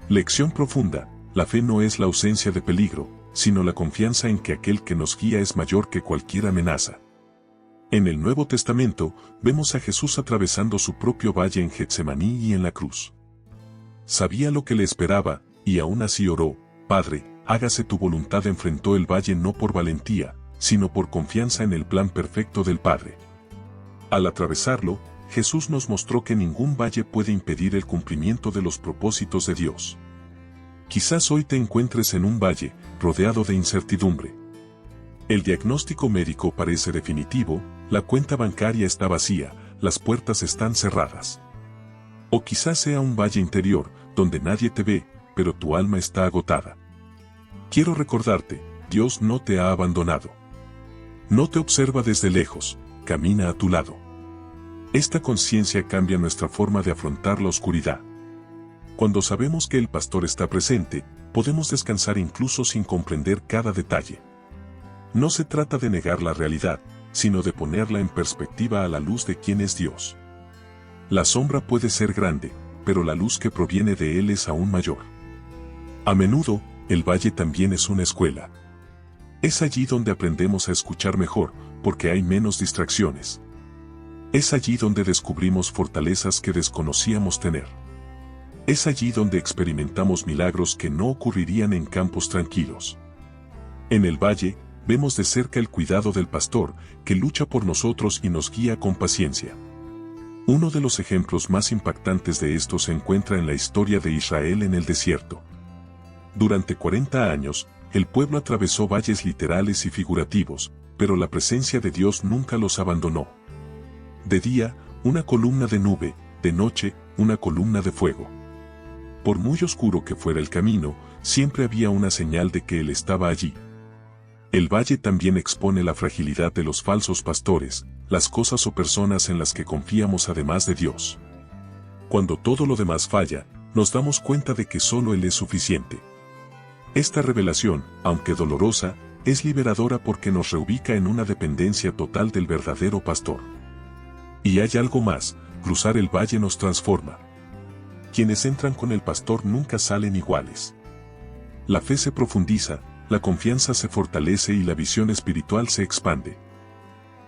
lección profunda. La fe no es la ausencia de peligro, sino la confianza en que aquel que nos guía es mayor que cualquier amenaza. En el Nuevo Testamento, vemos a Jesús atravesando su propio valle en Getsemaní y en la cruz. Sabía lo que le esperaba, y aún así oró: Padre, hágase tu voluntad. Enfrentó el valle no por valentía, sino por confianza en el plan perfecto del Padre. Al atravesarlo, Jesús nos mostró que ningún valle puede impedir el cumplimiento de los propósitos de Dios. Quizás hoy te encuentres en un valle, rodeado de incertidumbre. El diagnóstico médico parece definitivo, la cuenta bancaria está vacía, las puertas están cerradas. O quizás sea un valle interior, donde nadie te ve, pero tu alma está agotada. Quiero recordarte, Dios no te ha abandonado. No te observa desde lejos, camina a tu lado. Esta conciencia cambia nuestra forma de afrontar la oscuridad. Cuando sabemos que el pastor está presente, podemos descansar incluso sin comprender cada detalle. No se trata de negar la realidad, sino de ponerla en perspectiva a la luz de quién es Dios. La sombra puede ser grande, pero la luz que proviene de Él es aún mayor. A menudo, el valle también es una escuela. Es allí donde aprendemos a escuchar mejor, porque hay menos distracciones. Es allí donde descubrimos fortalezas que desconocíamos tener. Es allí donde experimentamos milagros que no ocurrirían en campos tranquilos. En el valle, vemos de cerca el cuidado del pastor, que lucha por nosotros y nos guía con paciencia. Uno de los ejemplos más impactantes de esto se encuentra en la historia de Israel en el desierto. Durante 40 años, el pueblo atravesó valles literales y figurativos, pero la presencia de Dios nunca los abandonó. De día, una columna de nube, de noche, una columna de fuego. Por muy oscuro que fuera el camino, siempre había una señal de que Él estaba allí. El valle también expone la fragilidad de los falsos pastores, las cosas o personas en las que confiamos además de Dios. Cuando todo lo demás falla, nos damos cuenta de que solo Él es suficiente. Esta revelación, aunque dolorosa, es liberadora porque nos reubica en una dependencia total del verdadero pastor. Y hay algo más, cruzar el valle nos transforma. Quienes entran con el pastor nunca salen iguales. La fe se profundiza, la confianza se fortalece y la visión espiritual se expande.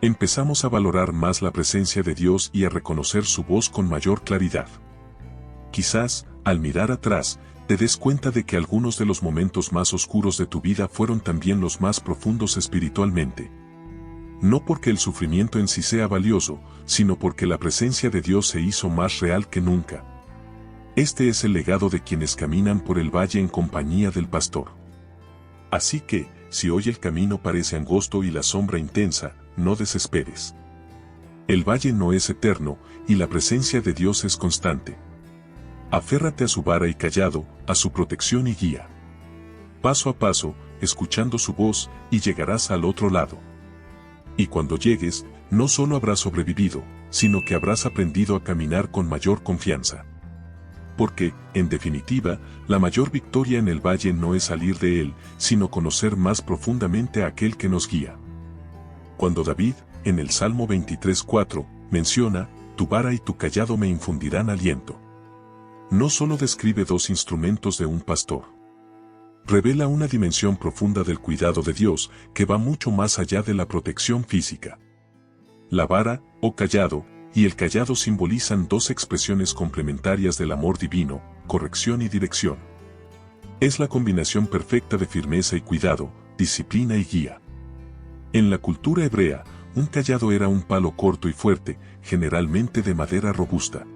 Empezamos a valorar más la presencia de Dios y a reconocer su voz con mayor claridad. Quizás, al mirar atrás, te des cuenta de que algunos de los momentos más oscuros de tu vida fueron también los más profundos espiritualmente. No porque el sufrimiento en sí sea valioso, sino porque la presencia de Dios se hizo más real que nunca. Este es el legado de quienes caminan por el valle en compañía del pastor. Así que, si hoy el camino parece angosto y la sombra intensa, no desesperes. El valle no es eterno, y la presencia de Dios es constante. Aférrate a su vara y cayado, a su protección y guía. Paso a paso, escuchando su voz, y llegarás al otro lado. Y cuando llegues, no solo habrás sobrevivido, sino que habrás aprendido a caminar con mayor confianza. porque, en definitiva, la mayor victoria en el valle no es salir de él, sino conocer más profundamente a aquel que nos guía. Cuando David, en el Salmo 23:4, menciona, tu vara y tu cayado me infundirán aliento, no solo describe dos instrumentos de un pastor. Revela una dimensión profunda del cuidado de Dios que va mucho más allá de la protección física. La vara, o cayado, y el cayado simbolizan dos expresiones complementarias del amor divino, corrección y dirección. Es la combinación perfecta de firmeza y cuidado, disciplina y guía. En la cultura hebrea, un cayado era un palo corto y fuerte, generalmente de madera robusta.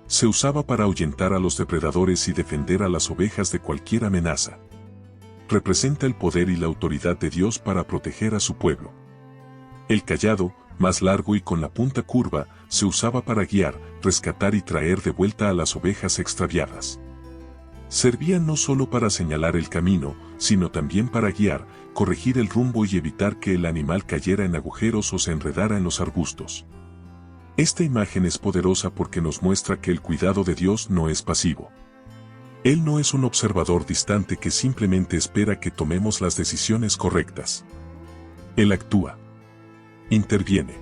Se usaba para ahuyentar a los depredadores y defender a las ovejas de cualquier amenaza. Representa el poder y la autoridad de Dios para proteger a su pueblo. El cayado, más largo y con la punta curva, se usaba para guiar, rescatar y traer de vuelta a las ovejas extraviadas. Servía no solo para señalar el camino, sino también para guiar, corregir el rumbo y evitar que el animal cayera en agujeros o se enredara en los arbustos. Esta imagen es poderosa porque nos muestra que el cuidado de Dios no es pasivo. Él no es un observador distante que simplemente espera que tomemos las decisiones correctas. Él actúa. Interviene.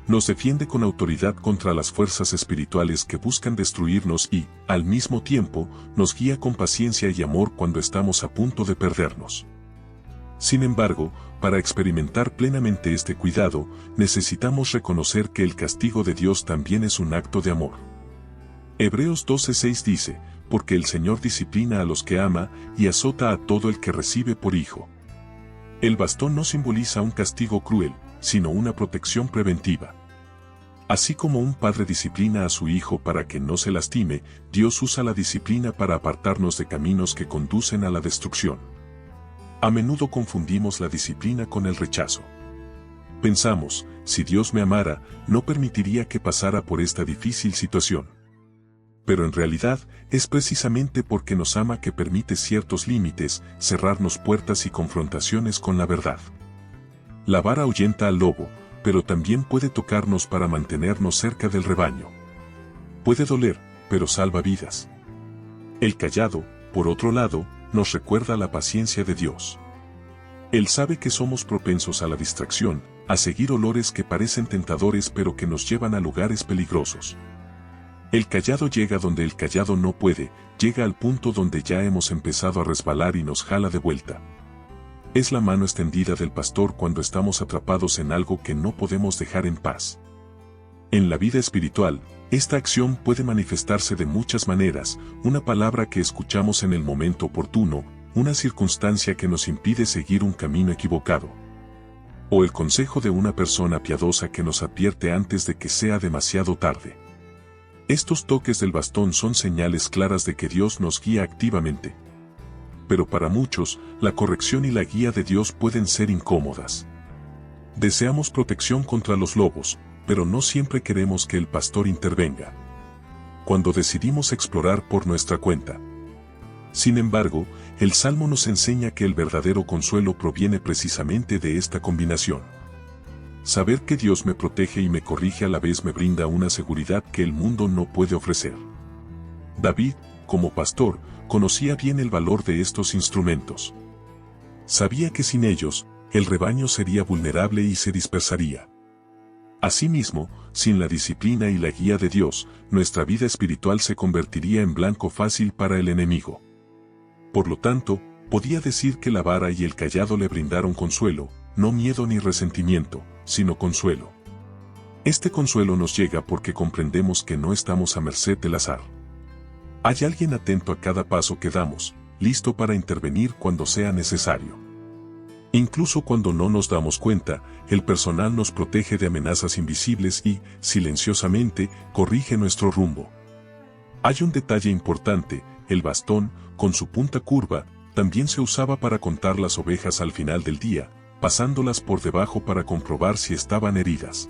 Nos defiende con autoridad contra las fuerzas espirituales que buscan destruirnos y, al mismo tiempo, nos guía con paciencia y amor cuando estamos a punto de perdernos. Sin embargo, para experimentar plenamente este cuidado, necesitamos reconocer que el castigo de Dios también es un acto de amor. Hebreos 12:6 dice, porque el Señor disciplina a los que ama y azota a todo el que recibe por hijo. El bastón no simboliza un castigo cruel, sino una protección preventiva. Así como un padre disciplina a su hijo para que no se lastime, Dios usa la disciplina para apartarnos de caminos que conducen a la destrucción. A menudo confundimos la disciplina con el rechazo. Pensamos, si Dios me amara, no permitiría que pasara por esta difícil situación. Pero en realidad, es precisamente porque nos ama que permite ciertos límites, cerrarnos puertas y confrontaciones con la verdad. La vara ahuyenta al lobo, pero también puede tocarnos para mantenernos cerca del rebaño. Puede doler, pero salva vidas. El cayado, por otro lado, nos recuerda la paciencia de Dios. Él sabe que somos propensos a la distracción, a seguir olores que parecen tentadores pero que nos llevan a lugares peligrosos. El cayado llega donde el cayado no puede, llega al punto donde ya hemos empezado a resbalar y nos jala de vuelta. Es la mano extendida del pastor cuando estamos atrapados en algo que no podemos dejar en paz. En la vida espiritual, esta acción puede manifestarse de muchas maneras, una palabra que escuchamos en el momento oportuno, una circunstancia que nos impide seguir un camino equivocado. O el consejo de una persona piadosa que nos advierte antes de que sea demasiado tarde. Estos toques del bastón son señales claras de que Dios nos guía activamente. Pero para muchos, la corrección y la guía de Dios pueden ser incómodas. Deseamos protección contra los lobos, pero no siempre queremos que el pastor intervenga. Cuando decidimos explorar por nuestra cuenta. Sin embargo, el Salmo nos enseña que el verdadero consuelo proviene precisamente de esta combinación. Saber que Dios me protege y me corrige a la vez me brinda una seguridad que el mundo no puede ofrecer. David, como pastor, conocía bien el valor de estos instrumentos. Sabía que sin ellos, el rebaño sería vulnerable y se dispersaría. Asimismo, sin la disciplina y la guía de Dios, nuestra vida espiritual se convertiría en blanco fácil para el enemigo. Por lo tanto, podía decir que la vara y el cayado le brindaron consuelo, no miedo ni resentimiento, sino consuelo. Este consuelo nos llega porque comprendemos que no estamos a merced del azar. Hay alguien atento a cada paso que damos, listo para intervenir cuando sea necesario. Incluso cuando no nos damos cuenta, el personal nos protege de amenazas invisibles y, silenciosamente, corrige nuestro rumbo. Hay un detalle importante, el bastón, con su punta curva, también se usaba para contar las ovejas al final del día, pasándolas por debajo para comprobar si estaban heridas.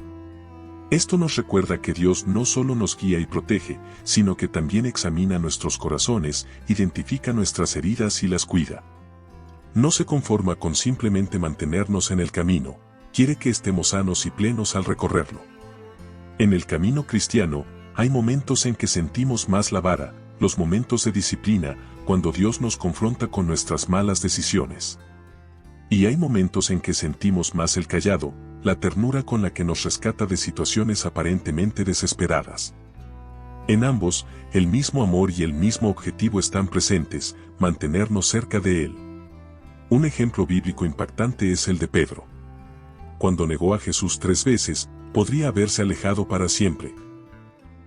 Esto nos recuerda que Dios no solo nos guía y protege, sino que también examina nuestros corazones, identifica nuestras heridas y las cuida. No se conforma con simplemente mantenernos en el camino, quiere que estemos sanos y plenos al recorrerlo. En el camino cristiano, hay momentos en que sentimos más la vara, los momentos de disciplina, cuando Dios nos confronta con nuestras malas decisiones. Y hay momentos en que sentimos más el cayado, la ternura con la que nos rescata de situaciones aparentemente desesperadas. En ambos, el mismo amor y el mismo objetivo están presentes, mantenernos cerca de Él. Un ejemplo bíblico impactante es el de Pedro. Cuando negó a Jesús 3 veces, podría haberse alejado para siempre.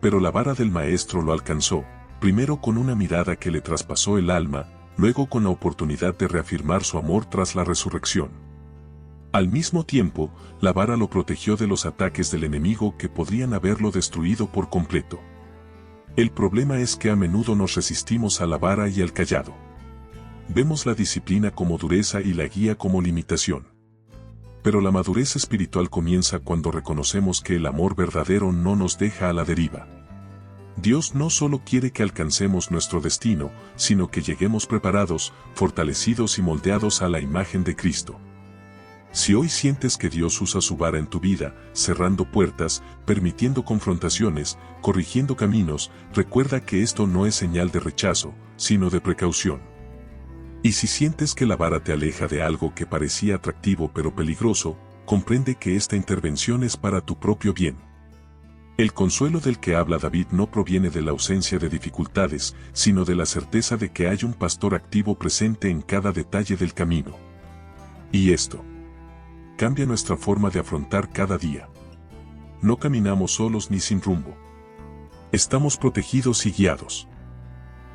Pero la vara del Maestro lo alcanzó, primero con una mirada que le traspasó el alma, luego con la oportunidad de reafirmar su amor tras la resurrección. Al mismo tiempo, la vara lo protegió de los ataques del enemigo que podrían haberlo destruido por completo. El problema es que a menudo nos resistimos a la vara y al cayado. Vemos la disciplina como dureza y la guía como limitación. Pero la madurez espiritual comienza cuando reconocemos que el amor verdadero no nos deja a la deriva. Dios no solo quiere que alcancemos nuestro destino, sino que lleguemos preparados, fortalecidos y moldeados a la imagen de Cristo. Si hoy sientes que Dios usa su vara en tu vida, cerrando puertas, permitiendo confrontaciones, corrigiendo caminos, recuerda que esto no es señal de rechazo, sino de precaución. Y si sientes que la vara te aleja de algo que parecía atractivo pero peligroso, comprende que esta intervención es para tu propio bien. El consuelo del que habla David no proviene de la ausencia de dificultades, sino de la certeza de que hay un pastor activo presente en cada detalle del camino. Y esto cambia nuestra forma de afrontar cada día. No caminamos solos ni sin rumbo. Estamos protegidos y guiados.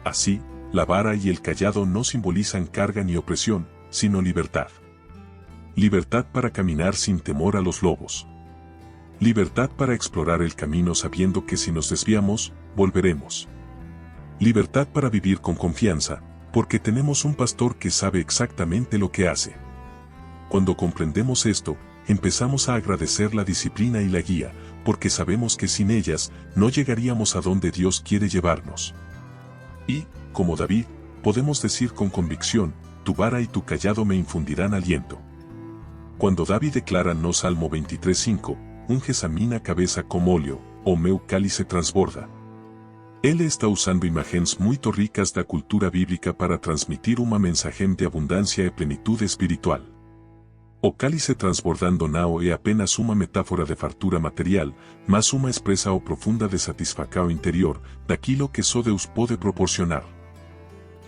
Así, la vara y el cayado no simbolizan carga ni opresión, sino libertad. Libertad para caminar sin temor a los lobos. Libertad para explorar el camino sabiendo que si nos desviamos, volveremos. Libertad para vivir con confianza, porque tenemos un pastor que sabe exactamente lo que hace. Cuando comprendemos esto, empezamos a agradecer la disciplina y la guía, porque sabemos que sin ellas, no llegaríamos a donde Dios quiere llevarnos. Y, como David, podemos decir con convicción, tu vara y tu cayado me infundirán aliento. Cuando David declara no Salmo 23:5, unges a mina cabeza com óleo, o meu cálice transborda. Él está usando imágenes muy ricas da cultura bíblica para transmitir un mensaje de abundancia y plenitud espiritual. O cálice transbordando não é apenas uma metáfora de fartura material, mas uma expressa ou profunda de satisfação interior, daquilo que só Deus pode proporcionar.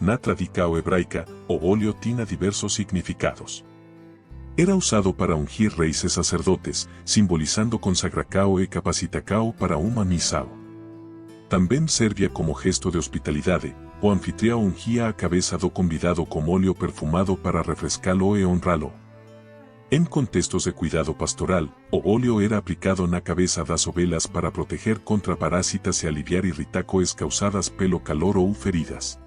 Na tradição hebraica, o óleo tinha diversos significados. Era usado para ungir reis e sacerdotes, simbolizando consagracao e capacitacao para uma missão. Também servia como gesto de hospitalidade, o anfitrião ungia a cabeça do convidado com óleo perfumado para refrescá-lo e honrá-lo. En contextos de cuidado pastoral, o óleo era aplicado na cabeça das ovelas para proteger contra parásitas e aliviar irritações causadas pelo calor ou feridas.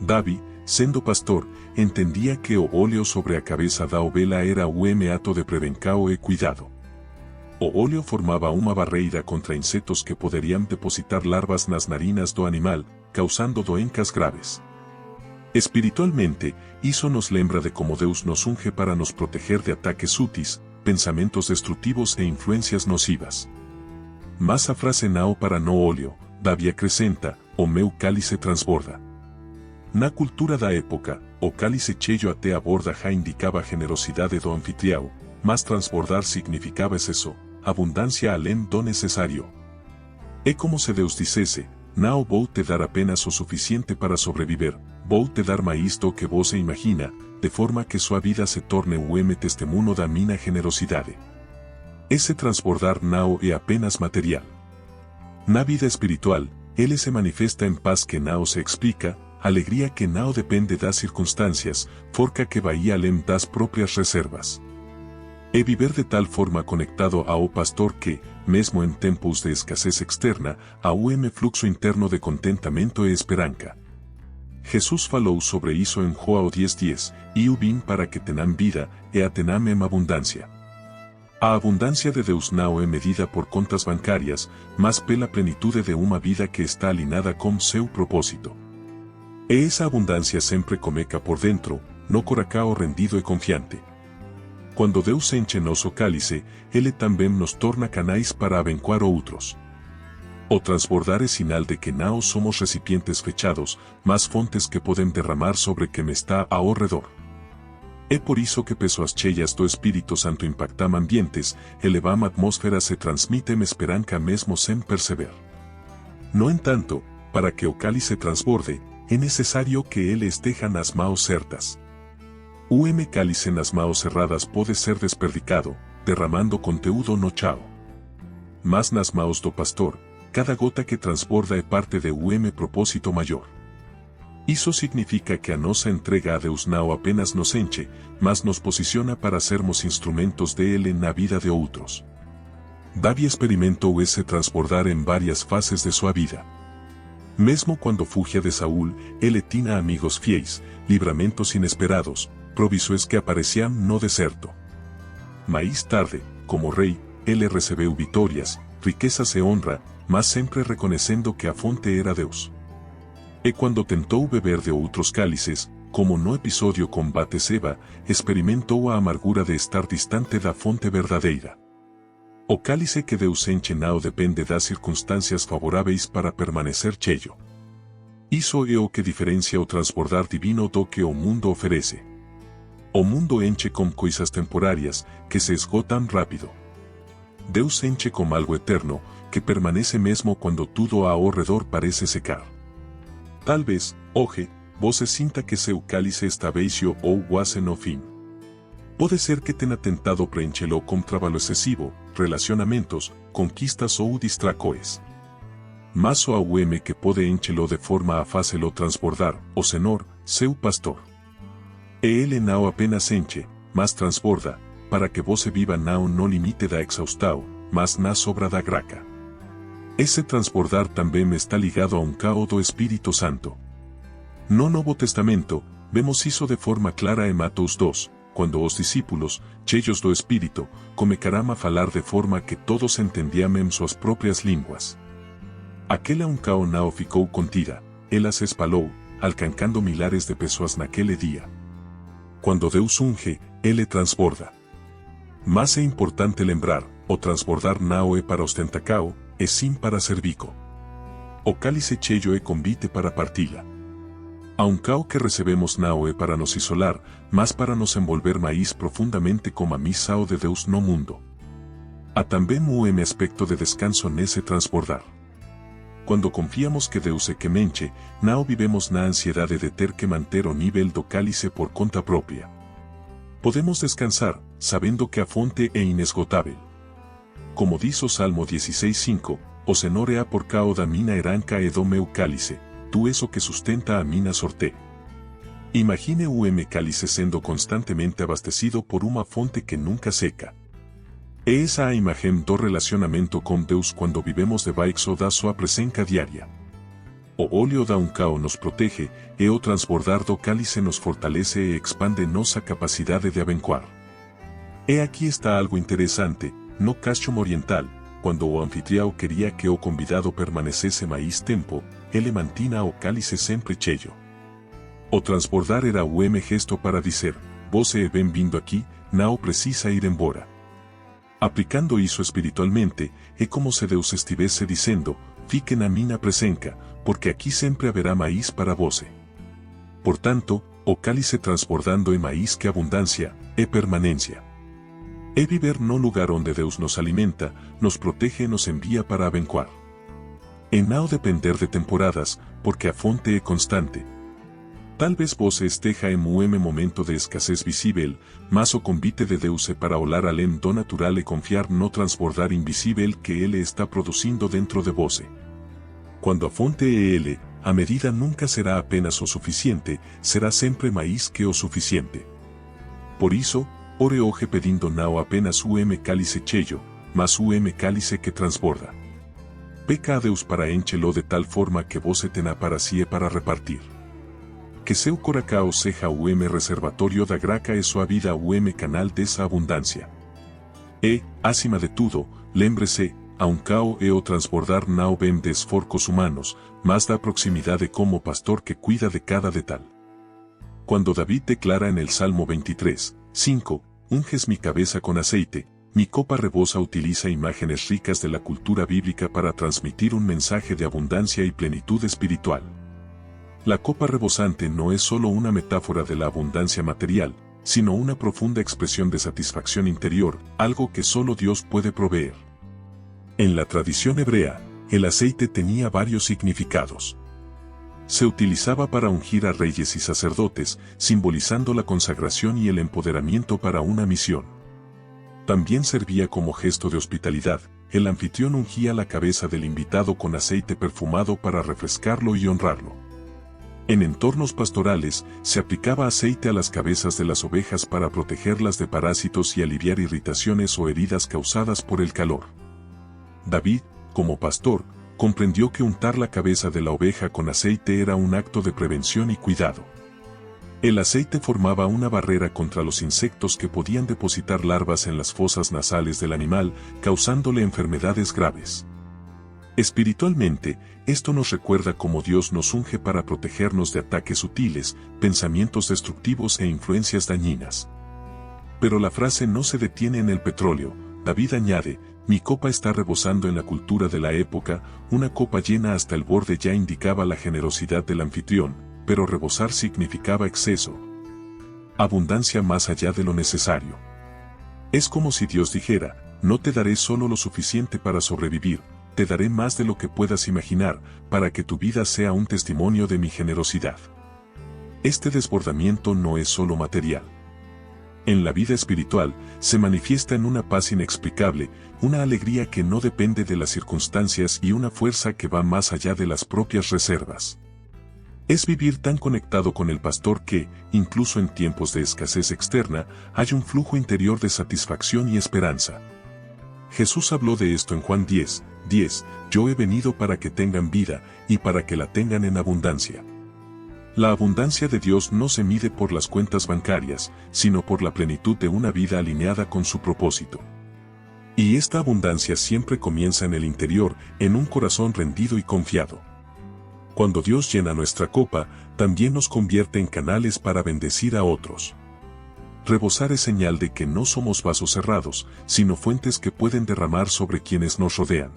Davi, sendo pastor, entendía que o óleo sobre a cabeça da ovela era o ato de prevenção e cuidado. O óleo formaba uma barreira contra insetos que poderiam depositar larvas nas narinas do animal, causando doenças graves. Espiritualmente, isso nos lembra de como Deus nos unge para nos proteger de ataques sutis, pensamentos destrutivos e influencias nocivas. Mas a frase não para no óleo, Davi acrescenta, o meu cálice transborda. Na cultura da época, o cálice cheio até a borda já indicava a generosidade do anfitrião, mas transbordar significava exceso, abundância além do necessário. É como se Deus dissesse, não vou te dar apenas o suficiente para sobreviver, vou te dar mais do que você imagina, de forma que sua vida se torne um testemunho da minha generosidade. Esse transbordar não é apenas material. Na vida espiritual, ele se manifesta em paz que não se explica, alegria que não depende das circunstâncias, forca que vai além das próprias reservas. É viver de tal forma conectado ao pastor que, mesmo em tempos de escassez externa, há um fluxo interno de contentamento e esperança. Jesus falou sobre isso em João 10:10, e eu vim para que tenham vida, e a tenham em abundância. A abundância de Deus não é medida por contas bancárias, mas pela plenitude de uma vida que está alinhada com seu propósito. E essa abundância sempre começa por dentro, no coração rendido e confiante. Quando Deus enche nosso cálice, Ele também nos torna canais para abençoar outros. O transbordar es sinal de que nao somos recipientes fechados, más fontes que podem derramar sobre que me está ao redor. É por isso que pessoas cheias do Espírito Santo impactam ambientes, elevam atmósferas e transmitem esperança mesmo sem perceber. No entanto, para que o cálice transborde, é necessário que ele esteja nas mãos certas. O cálice nas mãos cerradas pode ser desperdicado, derramando conteúdo no chão. Mas nas mãos do pastor, cada gota que transborda é parte de propósito maior. Isso significa que a nossa entrega a Deus não apenas nos enche, mas nos posiciona para sermos instrumentos de Ele na vida de outros. Davi experimentou esse transbordar em várias fases de sua vida. Mesmo quando fugia de Saúl, ele tinha amigos fiéis, livramentos inesperados, provisões que apareciam no deserto. Mais tarde, como rei, ele recebeu vitórias, riquezas e honra, mas sempre reconhecendo que a fonte era Deus. E quando tentou beber de outros cálices, como no episódio com Batseba, experimentou a amargura de estar distante da fonte verdadeira. O cálice que Deus enche não depende das circunstâncias favoráveis para permanecer cheio. Isso é o que diferencia o transbordar divino do que o mundo oferece. O mundo enche com coisas temporárias, que se esgotam rápido. Deus enche com algo eterno, que permanece mesmo quando tudo ao redor parece secar. Talvez, hoje, você sinta que seu cálice está vazio ou quase no fim. Pode ser que tenha tentado preenchê-lo com trabalho excessivo, relacionamentos, conquistas ou distrações. Mas o que pode enchê-lo de forma a fazê-lo transbordar, o Senhor, seu pastor. E ele não apenas enche, mas transborda, para que você viva não no limite da exaustão, mas na sobra da graça. Esse transbordar também está ligado a um cao do Espírito Santo. No Novo Testamento, vemos isso de forma clara em Mateus 2, quando os discípulos, cheios do Espírito, começaram a falar de forma que todos entendiam em suas próprias línguas. Aquela uncao não ficou contida, ela se espalhou, alcançando milhares de pessoas naquele dia. Quando Deus unge, ele transborda. Mas é importante lembrar, o transbordar não é para ostentacao, é sim para servico. O cálice cheio é convite para partilha. A uncao que recebemos não é para nos isolar, mas para nos envolver mais profundamente como a missão de Deus no mundo. Há também um aspecto de descanso nesse transbordar. Quando confiamos que Deus é quem enche, não vivemos na ansiedade de ter que manter o nível do cálice por conta própria. Podemos descansar, sabendo que a fonte é inesgotável. Como diz o Salmo 16:5, o Senhor é a porcao da minha herança e do meu cálice, tu és o que sustenta a minha sorte. Imagine o cálice sendo constantemente abastecido por uma fonte que nunca seca. É essa a imagem do relacionamento com Deus quando vivemos debaixo da sua presença diária. O óleo da uncao nos protege, e o transbordar do cálice nos fortalece e expande nossa capacidade de abençoar. E aqui está algo interessante, no Castrum Oriental, quando o anfitrião queria que o convidado permanecesse mais tempo, ele mantinha o cálice sempre cheio. O transbordar era o gesto para dizer, você é bem-vindo aqui, não precisa ir embora. Aplicando isso espiritualmente, é como se Deus estivesse dizendo, fique na minha presença, porque aqui sempre haverá mais para você. Portanto, o cálice transbordando é mais que abundância, é permanência. É viver no lugar onde Deus nos alimenta, nos protege e nos envia para abençoar. E não depender de temporadas, porque a fonte é constante. Talvez você esteja em momento de escassez visível, mas o convite de Deus é para olar além do natural e confiar no transbordar invisível que Ele está produzindo dentro de você. Quando a fonte é Ele, a medida nunca será apenas o suficiente, será sempre mais que o suficiente. Por isso, ore hoje pedindo não apenas o cálice cheio, mas o cálice que transborda. Peca a Deus para enchê-lo de tal forma que você tenha para si e para repartir. Que seu coração seja o reservatório da graça e sua vida o canal dessa abundância. E, acima de tudo, lembre-se, a uncao e o transbordar não vem de esforços humanos, mas da proximidade como pastor que cuida de cada detalhe. Quando David declara en el Salmo 23:5, unges mi cabeza con aceite, Mi copa rebosa utiliza imágenes ricas de la cultura bíblica para transmitir un mensaje de abundancia y plenitud espiritual. La copa rebosante no es solo una metáfora de la abundancia material, sino una profunda expresión de satisfacción interior, algo que solo Dios puede proveer. En la tradición hebrea, el aceite tenía varios significados. Se utilizaba para ungir a reyes y sacerdotes, simbolizando la consagración y el empoderamiento para una misión. También servía como gesto de hospitalidad. El anfitrión ungía la cabeza del invitado con aceite perfumado para refrescarlo y honrarlo. En entornos pastorales, se aplicaba aceite a las cabezas de las ovejas para protegerlas de parásitos y aliviar irritaciones o heridas causadas por el calor. David, como pastor, comprendió que untar la cabeza de la oveja con aceite era un acto de prevención y cuidado. El aceite formaba una barrera contra los insectos que podían depositar larvas en las fosas nasales del animal, causándole enfermedades graves. Espiritualmente, esto nos recuerda cómo Dios nos unge para protegernos de ataques sutiles, pensamientos destructivos e influencias dañinas. Pero la frase no se detiene en el petróleo. David añade: mi copa está rebosando. En la cultura de la época, una copa llena hasta el borde ya indicaba la generosidad del anfitrión, pero rebosar significaba exceso, abundancia más allá de lo necesario. Es como si Dios dijera: no te daré solo lo suficiente para sobrevivir, te daré más de lo que puedas imaginar, para que tu vida sea un testimonio de mi generosidad. Este desbordamiento no es solo material. En la vida espiritual, se manifiesta en una paz inexplicable, una alegría que no depende de las circunstancias y una fuerza que va más allá de las propias reservas. Es vivir tan conectado con el pastor que, incluso en tiempos de escasez externa, hay un flujo interior de satisfacción y esperanza. Jesús habló de esto en Juan 10:10, yo he venido para que tengan vida, y para que la tengan en abundancia. La abundancia de Dios no se mide por las cuentas bancarias, sino por la plenitud de una vida alineada con su propósito. Y esta abundancia siempre comienza en el interior, en un corazón rendido y confiado. Cuando Dios llena nuestra copa, también nos convierte en canales para bendecir a otros. Rebosar es señal de que no somos vasos cerrados, sino fuentes que pueden derramar sobre quienes nos rodean.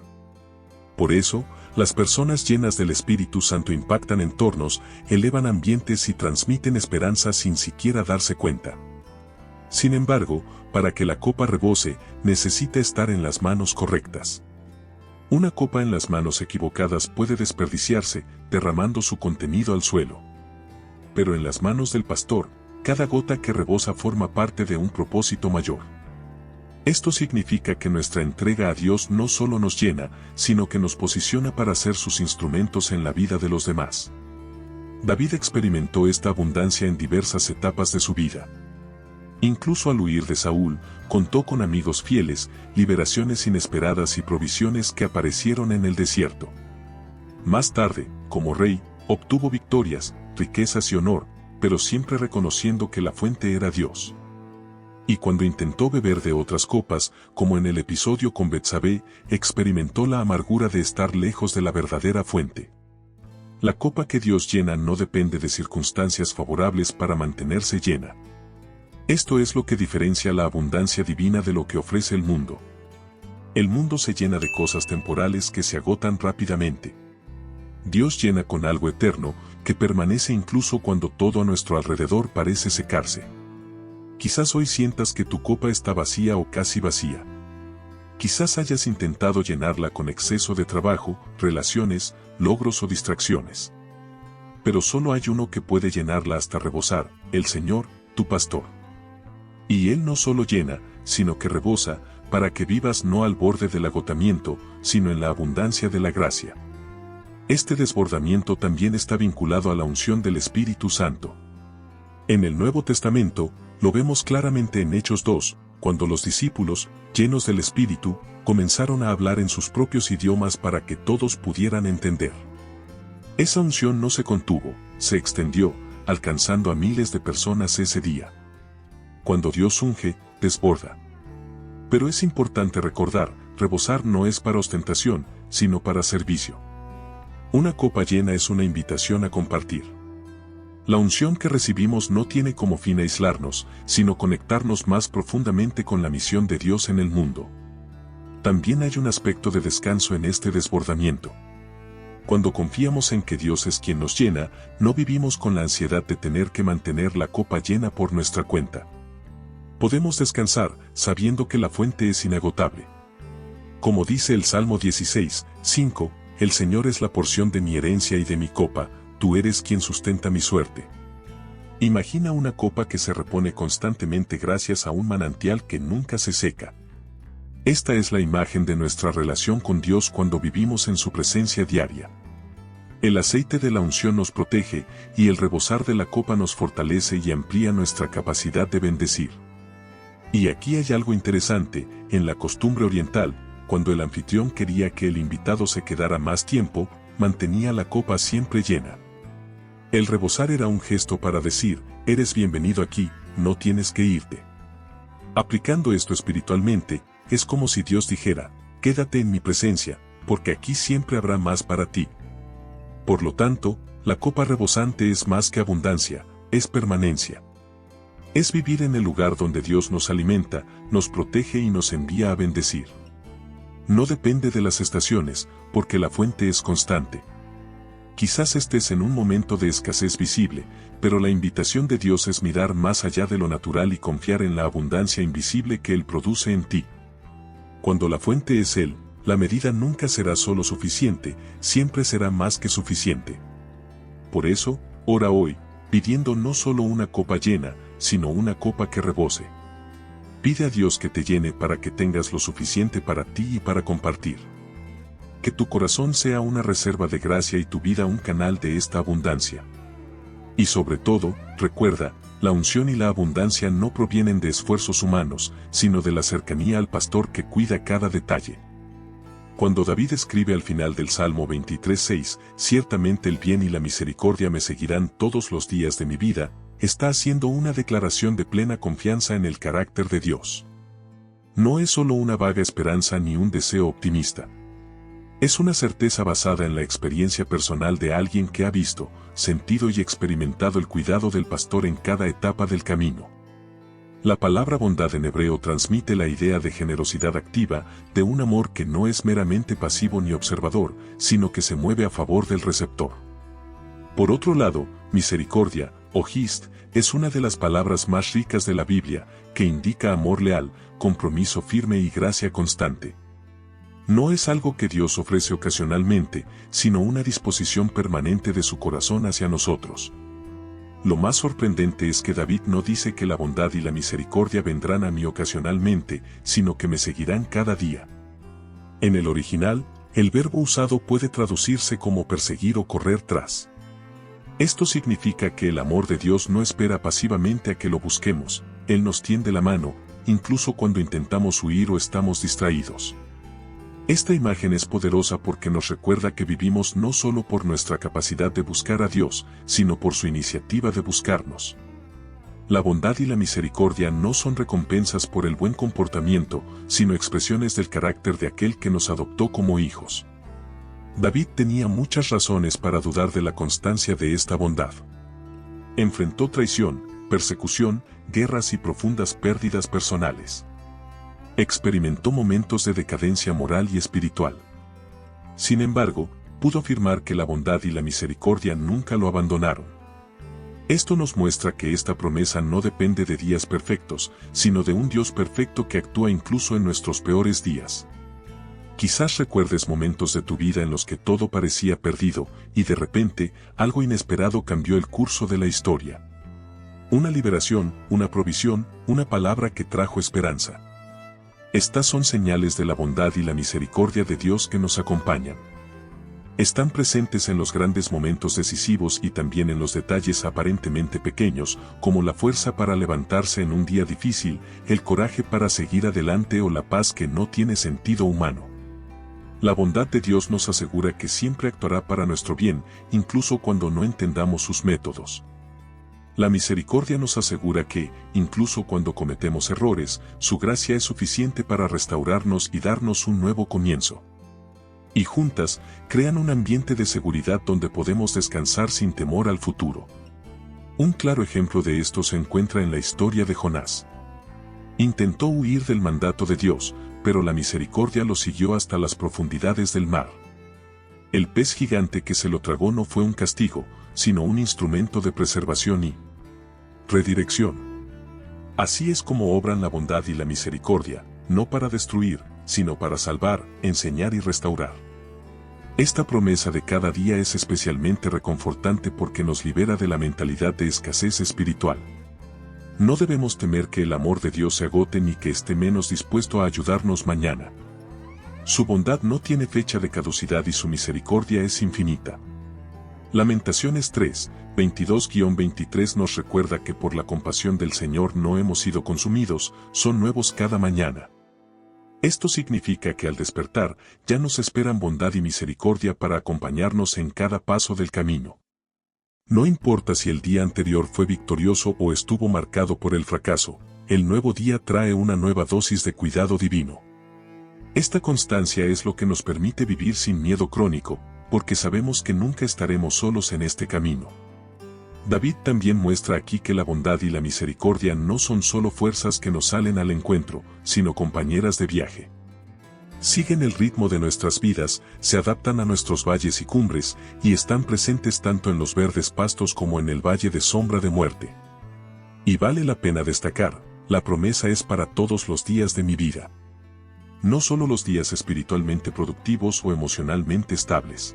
Por eso, las personas llenas del Espíritu Santo impactan entornos, elevan ambientes y transmiten esperanza sin siquiera darse cuenta. Sin embargo, para que la copa rebose, necesita estar en las manos correctas. Una copa en las manos equivocadas puede desperdiciarse, derramando su contenido al suelo. Pero en las manos del pastor, cada gota que rebosa forma parte de un propósito mayor. Esto significa que nuestra entrega a Dios no solo nos llena, sino que nos posiciona para ser sus instrumentos en la vida de los demás. David experimentó esta abundancia en diversas etapas de su vida. Incluso al huir de Saúl, contó con amigos fieles, liberaciones inesperadas y provisiones que aparecieron en el desierto. Más tarde, como rey, obtuvo victorias, riquezas y honor, pero siempre reconociendo que la fuente era Dios. Y cuando intentó beber de otras copas, como en el episodio con Betsabé, experimentó la amargura de estar lejos de la verdadera fuente. La copa que Dios llena no depende de circunstancias favorables para mantenerse llena. Esto es lo que diferencia la abundancia divina de lo que ofrece el mundo. El mundo se llena de cosas temporales que se agotan rápidamente. Dios llena con algo eterno, que permanece incluso cuando todo a nuestro alrededor parece secarse. Quizás hoy sientas que tu copa está vacía o casi vacía. Quizás hayas intentado llenarla con exceso de trabajo, relaciones, logros o distracciones. Pero solo hay uno que puede llenarla hasta rebosar, el Señor, tu pastor. Y Él no solo llena, sino que rebosa, para que vivas no al borde del agotamiento, sino en la abundancia de la gracia. Este desbordamiento también está vinculado a la unción del Espíritu Santo. En el Nuevo Testamento, lo vemos claramente en Hechos 2, cuando los discípulos, llenos del Espíritu, comenzaron a hablar en sus propios idiomas para que todos pudieran entender. Esa unción no se contuvo, se extendió, alcanzando a miles de personas ese día. Cuando Dios unge, desborda. Pero es importante recordar, rebosar no es para ostentación, sino para servicio. Una copa llena es una invitación a compartir. La unción que recibimos no tiene como fin aislarnos, sino conectarnos más profundamente con la misión de Dios en el mundo. También hay un aspecto de descanso en este desbordamiento. Cuando confiamos en que Dios es quien nos llena, no vivimos con la ansiedad de tener que mantener la copa llena por nuestra cuenta. Podemos descansar, sabiendo que la fuente es inagotable. Como dice el Salmo 16, 5, el Señor es la porción de mi herencia y de mi copa, tú eres quien sustenta mi suerte. Imagina una copa que se repone constantemente gracias a un manantial que nunca se seca. Esta es la imagen de nuestra relación con Dios cuando vivimos en su presencia diaria. El aceite de la unción nos protege, y el rebosar de la copa nos fortalece y amplía nuestra capacidad de bendecir. Y aquí hay algo interesante, en la costumbre oriental, cuando el anfitrión quería que el invitado se quedara más tiempo, mantenía la copa siempre llena. El rebosar era un gesto para decir, eres bienvenido aquí, no tienes que irte. Aplicando esto espiritualmente, es como si Dios dijera, quédate en mi presencia, porque aquí siempre habrá más para ti. Por lo tanto, la copa rebosante es más que abundancia, es permanencia. Es vivir en el lugar donde Dios nos alimenta, nos protege y nos envía a bendecir. No depende de las estaciones, porque la fuente es constante. Quizás estés en un momento de escasez visible, pero la invitación de Dios es mirar más allá de lo natural y confiar en la abundancia invisible que Él produce en ti. Cuando la fuente es Él, la medida nunca será solo suficiente, siempre será más que suficiente. Por eso, ora hoy, pidiendo no solo una copa llena, sino una copa que rebose. Pide a Dios que te llene para que tengas lo suficiente para ti y para compartir. Que tu corazón sea una reserva de gracia y tu vida un canal de esta abundancia. Y sobre todo, recuerda, la unción y la abundancia no provienen de esfuerzos humanos, sino de la cercanía al pastor que cuida cada detalle. Cuando David escribe al final del Salmo 23:6, ciertamente el bien y la misericordia me seguirán todos los días de mi vida, está haciendo una declaración de plena confianza en el carácter de Dios. No es solo una vaga esperanza ni un deseo optimista. Es una certeza basada en la experiencia personal de alguien que ha visto, sentido y experimentado el cuidado del pastor en cada etapa del camino. La palabra bondad en hebreo transmite la idea de generosidad activa, de un amor que no es meramente pasivo ni observador, sino que se mueve a favor del receptor. Por otro lado, misericordia, o hist, es una de las palabras más ricas de la Biblia, que indica amor leal, compromiso firme y gracia constante. No es algo que Dios ofrece ocasionalmente, sino una disposición permanente de su corazón hacia nosotros. Lo más sorprendente es que David no dice que la bondad y la misericordia vendrán a mí ocasionalmente, sino que me seguirán cada día. En el original, el verbo usado puede traducirse como perseguir o correr tras. Esto significa que el amor de Dios no espera pasivamente a que lo busquemos, Él nos tiende la mano, incluso cuando intentamos huir o estamos distraídos. Esta imagen es poderosa porque nos recuerda que vivimos no solo por nuestra capacidad de buscar a Dios, sino por su iniciativa de buscarnos. La bondad y la misericordia no son recompensas por el buen comportamiento, sino expresiones del carácter de aquel que nos adoptó como hijos. David tenía muchas razones para dudar de la constancia de esta bondad. Enfrentó traición, persecución, guerras y profundas pérdidas personales. Experimentó momentos de decadencia moral y espiritual. Sin embargo, pudo afirmar que la bondad y la misericordia nunca lo abandonaron. Esto nos muestra que esta promesa no depende de días perfectos, sino de un Dios perfecto que actúa incluso en nuestros peores días. Quizás recuerdes momentos de tu vida en los que todo parecía perdido, y de repente, algo inesperado cambió el curso de la historia. Una liberación, una provisión, una palabra que trajo esperanza. Estas son señales de la bondad y la misericordia de Dios que nos acompañan. Están presentes en los grandes momentos decisivos y también en los detalles aparentemente pequeños, como la fuerza para levantarse en un día difícil, el coraje para seguir adelante o la paz que no tiene sentido humano. La bondad de Dios nos asegura que siempre actuará para nuestro bien, incluso cuando no entendamos sus métodos. La misericordia nos asegura que, incluso cuando cometemos errores, su gracia es suficiente para restaurarnos y darnos un nuevo comienzo. Y juntas, crean un ambiente de seguridad donde podemos descansar sin temor al futuro. Un claro ejemplo de esto se encuentra en la historia de Jonás. Intentó huir del mandato de Dios, pero la misericordia lo siguió hasta las profundidades del mar. El pez gigante que se lo tragó no fue un castigo, sino un instrumento de preservación y redirección. Así es como obran la bondad y la misericordia, no para destruir, sino para salvar, enseñar y restaurar. Esta promesa de cada día es especialmente reconfortante porque nos libera de la mentalidad de escasez espiritual. No debemos temer que el amor de Dios se agote ni que esté menos dispuesto a ayudarnos mañana. Su bondad no tiene fecha de caducidad y su misericordia es infinita. Lamentaciones 3, 22-23 nos recuerda que por la compasión del Señor no hemos sido consumidos, son nuevos cada mañana. Esto significa que al despertar, ya nos esperan bondad y misericordia para acompañarnos en cada paso del camino. No importa si el día anterior fue victorioso o estuvo marcado por el fracaso, el nuevo día trae una nueva dosis de cuidado divino. Esta constancia es lo que nos permite vivir sin miedo crónico, porque sabemos que nunca estaremos solos en este camino. David también muestra aquí que la bondad y la misericordia no son solo fuerzas que nos salen al encuentro, sino compañeras de viaje. Siguen el ritmo de nuestras vidas, se adaptan a nuestros valles y cumbres, y están presentes tanto en los verdes pastos como en el valle de sombra de muerte. Y vale la pena destacar, la promesa es para todos los días de mi vida. No solo los días espiritualmente productivos o emocionalmente estables.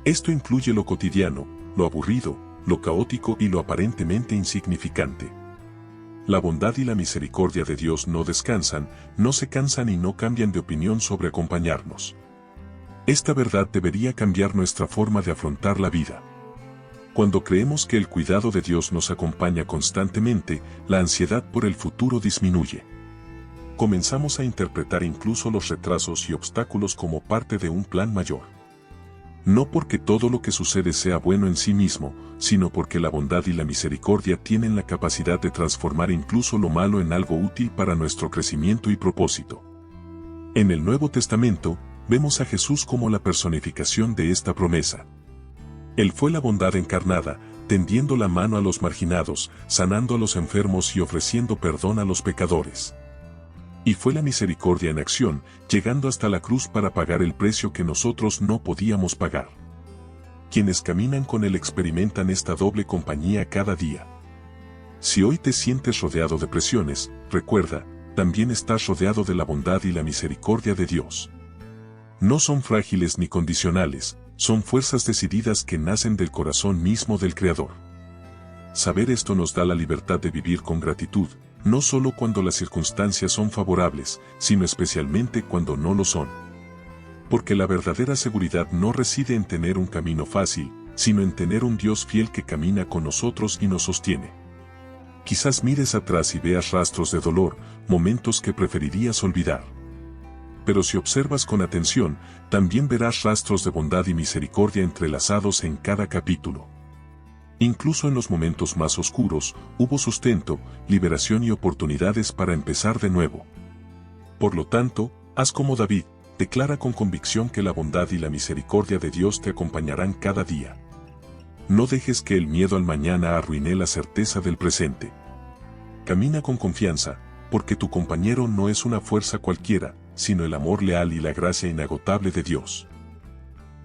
Esto incluye lo cotidiano, lo aburrido, lo caótico y lo aparentemente insignificante. La bondad y la misericordia de Dios no descansan, no se cansan y no cambian de opinión sobre acompañarnos. Esta verdad debería cambiar nuestra forma de afrontar la vida. Cuando creemos que el cuidado de Dios nos acompaña constantemente, la ansiedad por el futuro disminuye. Comenzamos a interpretar incluso los retrasos y obstáculos como parte de un plan mayor. No porque todo lo que sucede sea bueno en sí mismo, sino porque la bondad y la misericordia tienen la capacidad de transformar incluso lo malo en algo útil para nuestro crecimiento y propósito. En el Nuevo Testamento, vemos a Jesús como la personificación de esta promesa. Él fue la bondad encarnada, tendiendo la mano a los marginados, sanando a los enfermos y ofreciendo perdón a los pecadores. Y fue la misericordia en acción, llegando hasta la cruz para pagar el precio que nosotros no podíamos pagar. Quienes caminan con Él experimentan esta doble compañía cada día. Si hoy te sientes rodeado de presiones, recuerda, también estás rodeado de la bondad y la misericordia de Dios. No son frágiles ni condicionales, son fuerzas decididas que nacen del corazón mismo del Creador. Saber esto nos da la libertad de vivir con gratitud, no solo cuando las circunstancias son favorables, sino especialmente cuando no lo son. Porque la verdadera seguridad no reside en tener un camino fácil, sino en tener un Dios fiel que camina con nosotros y nos sostiene. Quizás mires atrás y veas rastros de dolor, momentos que preferirías olvidar. Pero si observas con atención, también verás rastros de bondad y misericordia entrelazados en cada capítulo. Incluso en los momentos más oscuros, hubo sustento, liberación y oportunidades para empezar de nuevo. Por lo tanto, haz como David, declara con convicción que la bondad y la misericordia de Dios te acompañarán cada día. No dejes que el miedo al mañana arruine la certeza del presente. Camina con confianza, porque tu compañero no es una fuerza cualquiera, sino el amor leal y la gracia inagotable de Dios.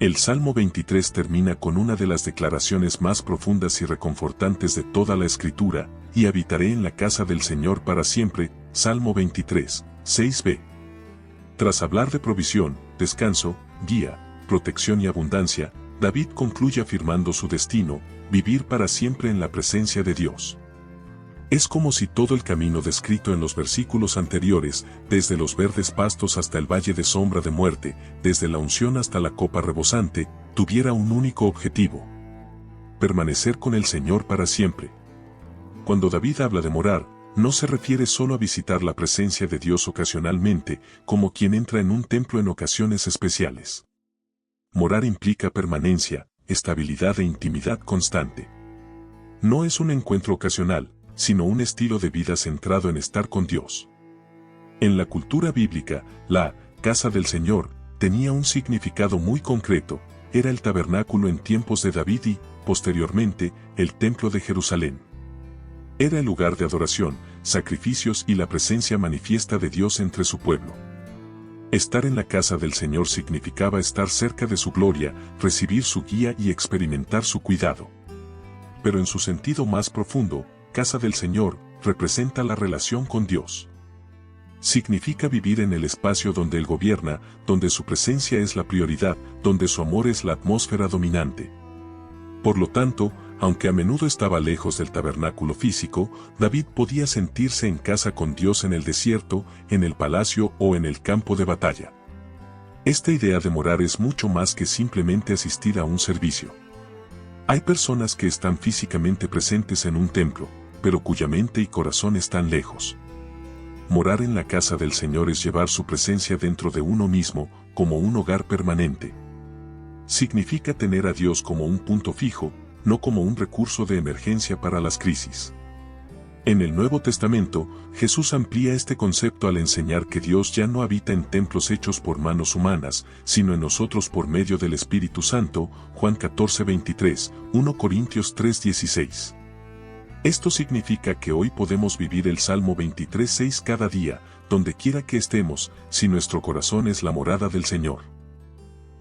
El Salmo 23 termina con una de las declaraciones más profundas y reconfortantes de toda la Escritura, y habitaré en la casa del Señor para siempre, Salmo 23, 6b. Tras hablar de provisión, descanso, guía, protección y abundancia, David concluye afirmando su destino, vivir para siempre en la presencia de Dios. Es como si todo el camino descrito en los versículos anteriores, desde los verdes pastos hasta el valle de sombra de muerte, desde la unción hasta la copa rebosante, tuviera un único objetivo: permanecer con el Señor para siempre. Cuando David habla de morar, no se refiere solo a visitar la presencia de Dios ocasionalmente, como quien entra en un templo en ocasiones especiales. Morar implica permanencia, estabilidad e intimidad constante. No es un encuentro ocasional, sino un estilo de vida centrado en estar con Dios. En la cultura bíblica, la casa del Señor tenía un significado muy concreto, era el tabernáculo en tiempos de David y, posteriormente, el templo de Jerusalén. Era el lugar de adoración, sacrificios y la presencia manifiesta de Dios entre su pueblo. Estar en la casa del Señor significaba estar cerca de su gloria, recibir su guía y experimentar su cuidado. Pero en su sentido más profundo, casa del Señor representa la relación con Dios. Significa vivir en el espacio donde Él gobierna, donde su presencia es la prioridad, donde su amor es la atmósfera dominante. Por lo tanto, aunque a menudo estaba lejos del tabernáculo físico, David podía sentirse en casa con Dios en el desierto, en el palacio o en el campo de batalla. Esta idea de morar es mucho más que simplemente asistir a un servicio. Hay personas que están físicamente presentes en un templo, pero cuya mente y corazón están lejos. Morar en la casa del Señor es llevar su presencia dentro de uno mismo, como un hogar permanente. Significa tener a Dios como un punto fijo, no como un recurso de emergencia para las crisis. En el Nuevo Testamento, Jesús amplía este concepto al enseñar que Dios ya no habita en templos hechos por manos humanas, sino en nosotros por medio del Espíritu Santo, Juan 14:23, 1 Corintios 3:16. Esto significa que hoy podemos vivir el Salmo 23:6 cada día, donde quiera que estemos, si nuestro corazón es la morada del Señor.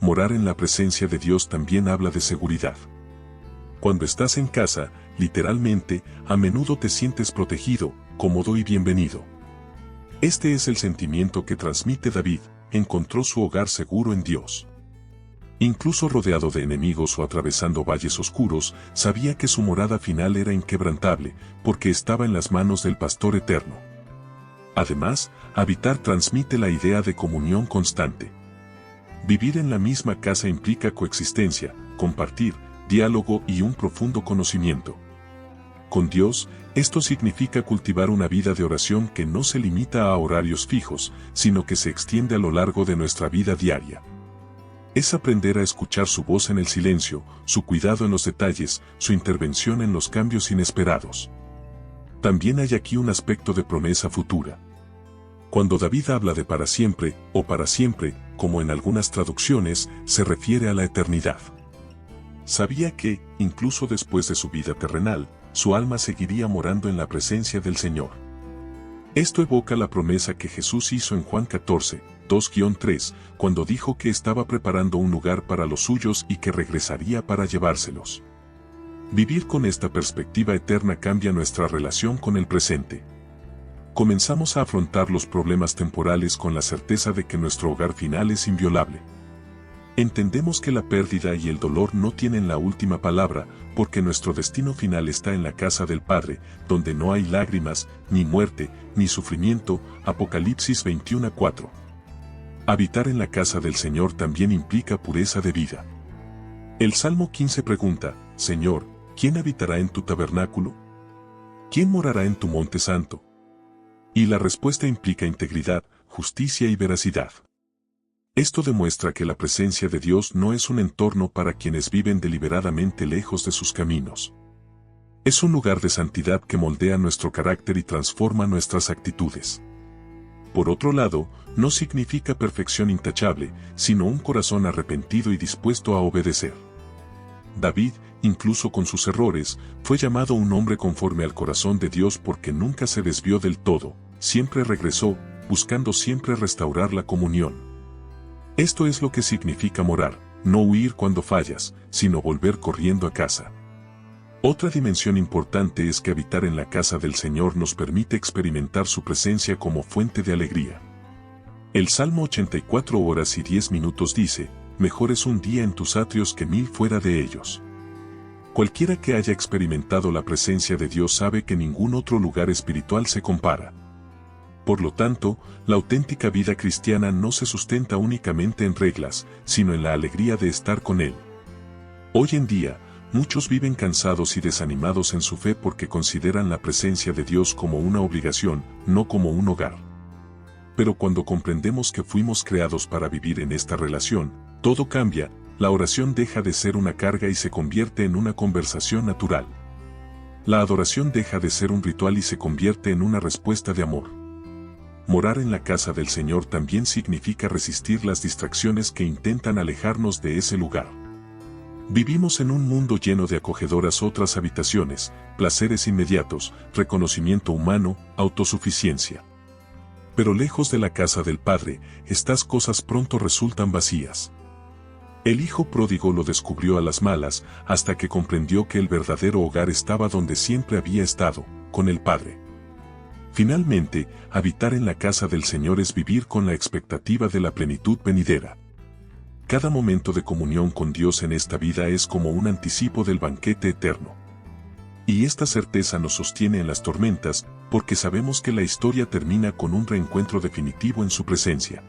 Morar en la presencia de Dios también habla de seguridad. Cuando estás en casa, literalmente, a menudo te sientes protegido, cómodo y bienvenido. Este es el sentimiento que transmite David, encontró su hogar seguro en Dios. Incluso rodeado de enemigos o atravesando valles oscuros, sabía que su morada final era inquebrantable, porque estaba en las manos del Pastor Eterno. Además, habitar transmite la idea de comunión constante. Vivir en la misma casa implica coexistencia, compartir, diálogo y un profundo conocimiento. Con Dios, esto significa cultivar una vida de oración que no se limita a horarios fijos, sino que se extiende a lo largo de nuestra vida diaria. Es aprender a escuchar su voz en el silencio, su cuidado en los detalles, su intervención en los cambios inesperados. También hay aquí un aspecto de promesa futura. Cuando David habla de para siempre, o para siempre, como en algunas traducciones, se refiere a la eternidad. Sabía que, incluso después de su vida terrenal, su alma seguiría morando en la presencia del Señor. Esto evoca la promesa que Jesús hizo en Juan 14, 2-3, cuando dijo que estaba preparando un lugar para los suyos y que regresaría para llevárselos. Vivir con esta perspectiva eterna cambia nuestra relación con el presente. Comenzamos a afrontar los problemas temporales con la certeza de que nuestro hogar final es inviolable. Entendemos que la pérdida y el dolor no tienen la última palabra, porque nuestro destino final está en la casa del Padre, donde no hay lágrimas, ni muerte, ni sufrimiento. Apocalipsis 21:4. Habitar en la casa del Señor también implica pureza de vida. El Salmo 15 pregunta, Señor, ¿quién habitará en tu tabernáculo? ¿Quién morará en tu monte santo? Y la respuesta implica integridad, justicia y veracidad. Esto demuestra que la presencia de Dios no es un entorno para quienes viven deliberadamente lejos de sus caminos. Es un lugar de santidad que moldea nuestro carácter y transforma nuestras actitudes. Por otro lado, no significa perfección intachable, sino un corazón arrepentido y dispuesto a obedecer. David, incluso con sus errores, fue llamado un hombre conforme al corazón de Dios porque nunca se desvió del todo, siempre regresó, buscando siempre restaurar la comunión. Esto es lo que significa morar, no huir cuando fallas, sino volver corriendo a casa. Otra dimensión importante es que habitar en la casa del Señor nos permite experimentar su presencia como fuente de alegría. El Salmo 84 horas y 10 minutos dice, mejor es un día en tus atrios que 1000 fuera de ellos. Cualquiera que haya experimentado la presencia de Dios sabe que ningún otro lugar espiritual se compara. Por lo tanto, la auténtica vida cristiana no se sustenta únicamente en reglas, sino en la alegría de estar con Él. Hoy en día, muchos viven cansados y desanimados en su fe porque consideran la presencia de Dios como una obligación, no como un hogar. Pero cuando comprendemos que fuimos creados para vivir en esta relación, todo cambia, la oración deja de ser una carga y se convierte en una conversación natural. La adoración deja de ser un ritual y se convierte en una respuesta de amor. Morar en la casa del Señor también significa resistir las distracciones que intentan alejarnos de ese lugar. Vivimos en un mundo lleno de acogedoras otras habitaciones, placeres inmediatos, reconocimiento humano, autosuficiencia. Pero lejos de la casa del Padre, estas cosas pronto resultan vacías. El hijo pródigo lo descubrió a las malas hasta que comprendió que el verdadero hogar estaba donde siempre había estado, con el Padre. Finalmente, habitar en la casa del Señor es vivir con la expectativa de la plenitud venidera. Cada momento de comunión con Dios en esta vida es como un anticipo del banquete eterno. Y esta certeza nos sostiene en las tormentas, porque sabemos que la historia termina con un reencuentro definitivo en su presencia.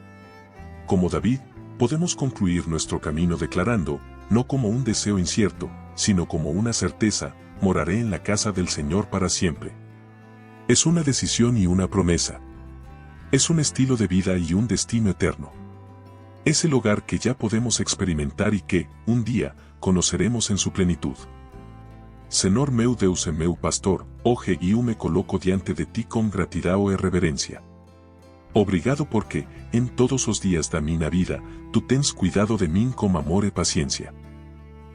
Como David, podemos concluir nuestro camino declarando, no como un deseo incierto, sino como una certeza, moraré en la casa del Señor para siempre. Es una decisión y una promesa. Es un estilo de vida y un destino eterno. Es el hogar que ya podemos experimentar y que, un día, conoceremos en su plenitud. Senor meu Deus e meu pastor, hoje eu me coloco diante de ti con gratidão e reverencia. Obrigado porque, en todos os días da minha vida, tu tens cuidado de mim com amor e paciencia.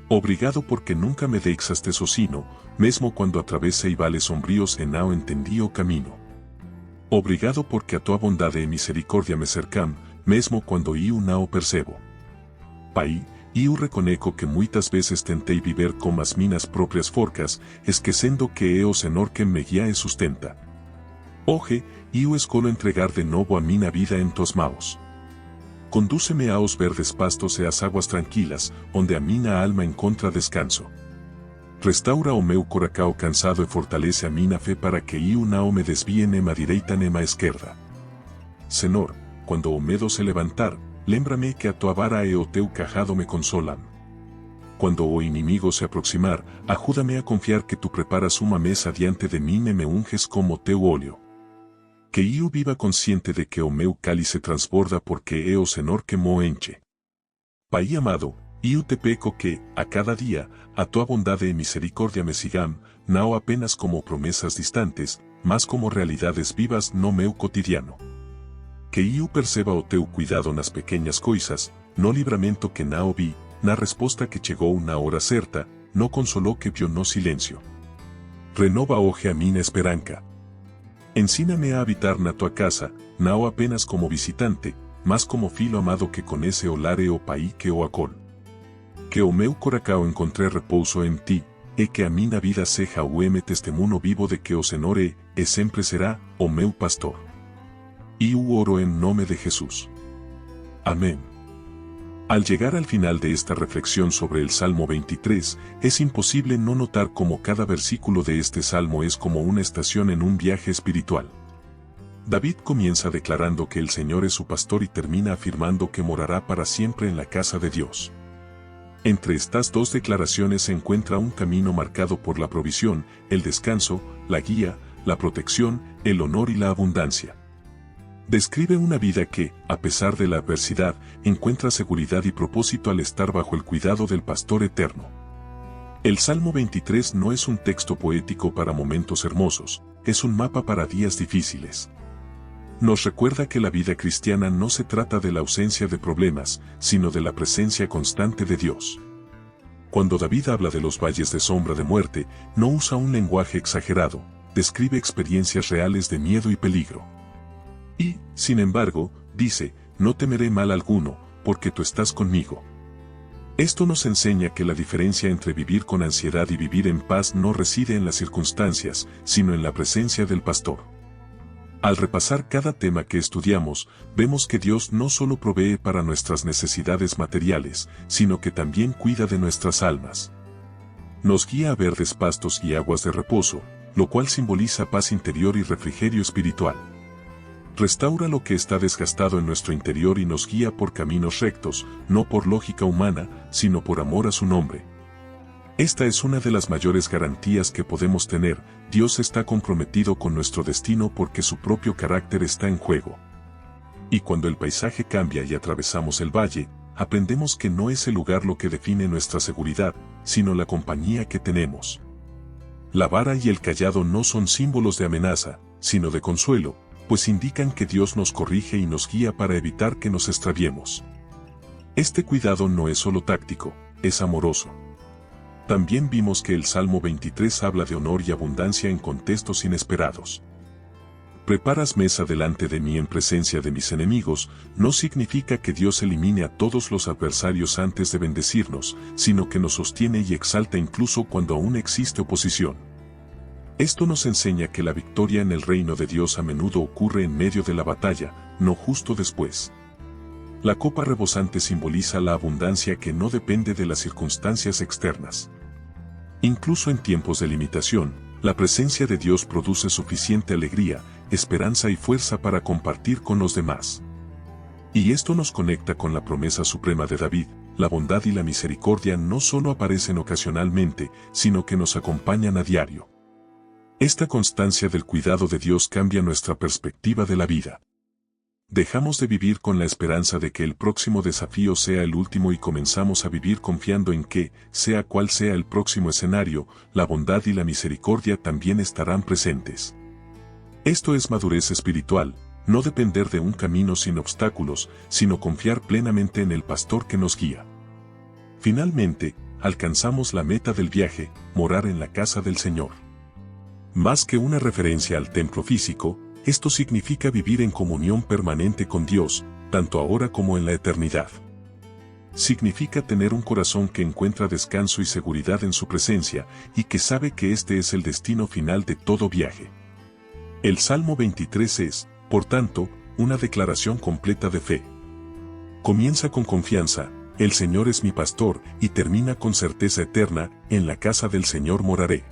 Obrigado porque nunca me deixaste sozinho, mesmo quando atravessei vales sombríos e não entendi o caminho. Obrigado porque a tua bondade e misericórdia me cercam, mesmo quando eu não percebo. Pai, eu reconheço que muitas vezes tentei viver com as minhas próprias forcas, esquecendo que é o Senhor quem me guia e sustenta. Hoje, eu escolho entregar de novo a minha vida em tuas mãos. Condúceme aos verdes pastos e às águas tranquilas, onde a minha alma encontra descanso. Restaura o meu coração cansado e fortalece a minha fé para que eu não me desvie nem à direita nem à esquerda. Senhor, quando o medo se levantar, lembra-me que a tua vara e o teu cajado me consolam. Quando o inimigo se aproximar, ajuda-me a confiar que tu preparas uma mesa diante de mim e me unges como teu óleo. Que eu viva consciente de que o meu cálice transborda porque é o Senhor que mo enche. Pai amado, eu te peco que, a cada dia, a tua bondade e misericórdia me sigam, não apenas como promessas distantes, mas como realidades vivas no meu cotidiano. Que eu perceba o teu cuidado nas pequeñas coisas, no livramento que não vi, na resposta que chegou na hora certa, no consoló que vio no silencio. Renova hoje a minha esperança. Ensíname a habitar na tua casa, não apenas como visitante, mas como filho amado que conhece o lar e o país que o acol. Que o meu coração encontre repouso em ti, e que a minha vida seja o testemunho vivo de que o Senhor é, e sempre será, o meu pastor. Eu oro en nome de Jesús. Amén. Al llegar al final de esta reflexión sobre el Salmo 23, es imposible no notar cómo cada versículo de este salmo es como una estación en un viaje espiritual. David comienza declarando que el Señor es su pastor y termina afirmando que morará para siempre en la casa de Dios. Entre estas dos declaraciones se encuentra un camino marcado por la provisión, el descanso, la guía, la protección, el honor y la abundancia. Describe una vida que, a pesar de la adversidad, encuentra seguridad y propósito al estar bajo el cuidado del pastor eterno. El Salmo 23 no es un texto poético para momentos hermosos, es un mapa para días difíciles. Nos recuerda que la vida cristiana no se trata de la ausencia de problemas, sino de la presencia constante de Dios. Cuando David habla de los valles de sombra de muerte, no usa un lenguaje exagerado, describe experiencias reales de miedo y peligro. Y, sin embargo, dice, no temeré mal alguno, porque tú estás conmigo. Esto nos enseña que la diferencia entre vivir con ansiedad y vivir en paz no reside en las circunstancias, sino en la presencia del pastor. Al repasar cada tema que estudiamos, vemos que Dios no solo provee para nuestras necesidades materiales, sino que también cuida de nuestras almas. Nos guía a verdes pastos y aguas de reposo, lo cual simboliza paz interior y refrigerio espiritual. Restaura lo que está desgastado en nuestro interior y nos guía por caminos rectos, no por lógica humana, sino por amor a su nombre. Esta es una de las mayores garantías que podemos tener, Dios está comprometido con nuestro destino porque su propio carácter está en juego. Y cuando el paisaje cambia y atravesamos el valle, aprendemos que no es el lugar lo que define nuestra seguridad, sino la compañía que tenemos. La vara y el cayado no son símbolos de amenaza, sino de consuelo, pues indican que Dios nos corrige y nos guía para evitar que nos extraviemos. Este cuidado no es solo táctico, es amoroso. También vimos que el Salmo 23 habla de honor y abundancia en contextos inesperados. Preparas mesa delante de mí en presencia de mis enemigos, no significa que Dios elimine a todos los adversarios antes de bendecirnos, sino que nos sostiene y exalta incluso cuando aún existe oposición. Esto nos enseña que la victoria en el reino de Dios a menudo ocurre en medio de la batalla, no justo después. La copa rebosante simboliza la abundancia que no depende de las circunstancias externas. Incluso en tiempos de limitación, la presencia de Dios produce suficiente alegría, esperanza y fuerza para compartir con los demás. Y esto nos conecta con la promesa suprema de David: la bondad y la misericordia no solo aparecen ocasionalmente, sino que nos acompañan a diario. Esta constancia del cuidado de Dios cambia nuestra perspectiva de la vida. Dejamos de vivir con la esperanza de que el próximo desafío sea el último y comenzamos a vivir confiando en que, sea cual sea el próximo escenario, la bondad y la misericordia también estarán presentes. Esto es madurez espiritual, no depender de un camino sin obstáculos, sino confiar plenamente en el pastor que nos guía. Finalmente, alcanzamos la meta del viaje: morar en la casa del Señor. Más que una referencia al templo físico, esto significa vivir en comunión permanente con Dios, tanto ahora como en la eternidad. Significa tener un corazón que encuentra descanso y seguridad en su presencia, y que sabe que este es el destino final de todo viaje. El Salmo 23 es, por tanto, una declaración completa de fe. Comienza con confianza: el Señor es mi pastor, y termina con certeza eterna: en la casa del Señor moraré.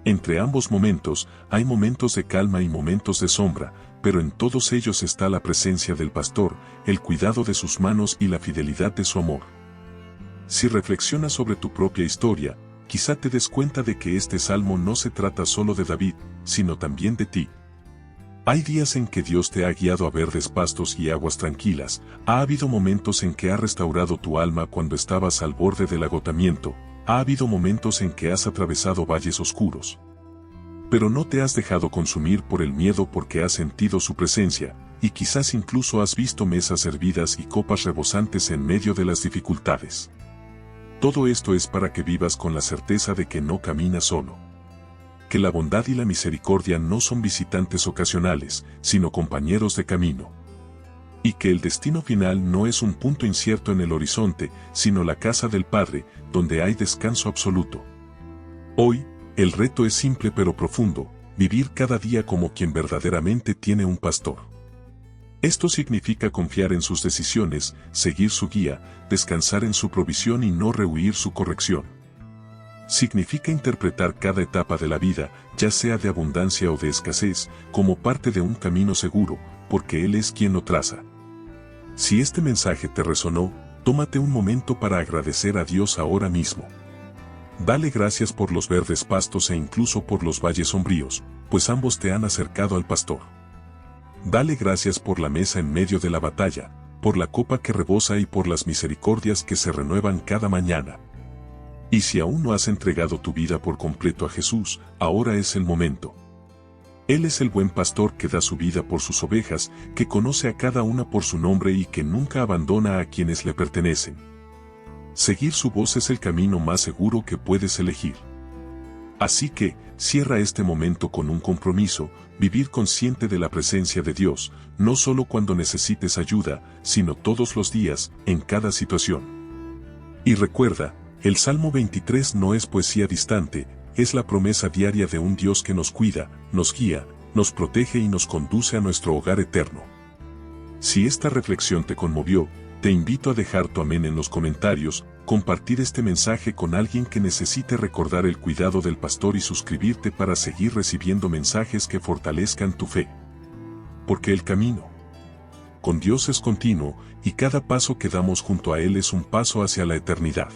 Entre ambos momentos, hay momentos de calma y momentos de sombra, pero en todos ellos está la presencia del pastor, el cuidado de sus manos y la fidelidad de su amor. Si reflexionas sobre tu propia historia, quizá te des cuenta de que este salmo no se trata solo de David, sino también de ti. Hay días en que Dios te ha guiado a verdes pastos y aguas tranquilas, ha habido momentos en que ha restaurado tu alma cuando estabas al borde del agotamiento, ha habido momentos en que has atravesado valles oscuros. Pero no te has dejado consumir por el miedo porque has sentido su presencia, y quizás incluso has visto mesas servidas y copas rebosantes en medio de las dificultades. Todo esto es para que vivas con la certeza de que no caminas solo. Que la bondad y la misericordia no son visitantes ocasionales, sino compañeros de camino. Y que el destino final no es un punto incierto en el horizonte, sino la casa del Padre, donde hay descanso absoluto. Hoy, el reto es simple pero profundo: vivir cada día como quien verdaderamente tiene un pastor. Esto significa confiar en sus decisiones, seguir su guía, descansar en su provisión y no rehuir su corrección. Significa interpretar cada etapa de la vida, ya sea de abundancia o de escasez, como parte de un camino seguro, porque Él es quien lo traza. Si este mensaje te resonó, tómate un momento para agradecer a Dios ahora mismo. Dale gracias por los verdes pastos e incluso por los valles sombríos, pues ambos te han acercado al pastor. Dale gracias por la mesa en medio de la batalla, por la copa que rebosa y por las misericordias que se renuevan cada mañana. Y si aún no has entregado tu vida por completo a Jesús, ahora es el momento. Él es el buen pastor que da su vida por sus ovejas, que conoce a cada una por su nombre y que nunca abandona a quienes le pertenecen. Seguir su voz es el camino más seguro que puedes elegir. Así que, cierra este momento con un compromiso: vivir consciente de la presencia de Dios, no solo cuando necesites ayuda, sino todos los días, en cada situación. Y recuerda, el Salmo 23 no es poesía distante, es la promesa diaria de un Dios que nos cuida, nos guía, nos protege y nos conduce a nuestro hogar eterno. Si esta reflexión te conmovió, te invito a dejar tu amén en los comentarios, compartir este mensaje con alguien que necesite recordar el cuidado del pastor y suscribirte para seguir recibiendo mensajes que fortalezcan tu fe. Porque el camino con Dios es continuo, y cada paso que damos junto a Él es un paso hacia la eternidad.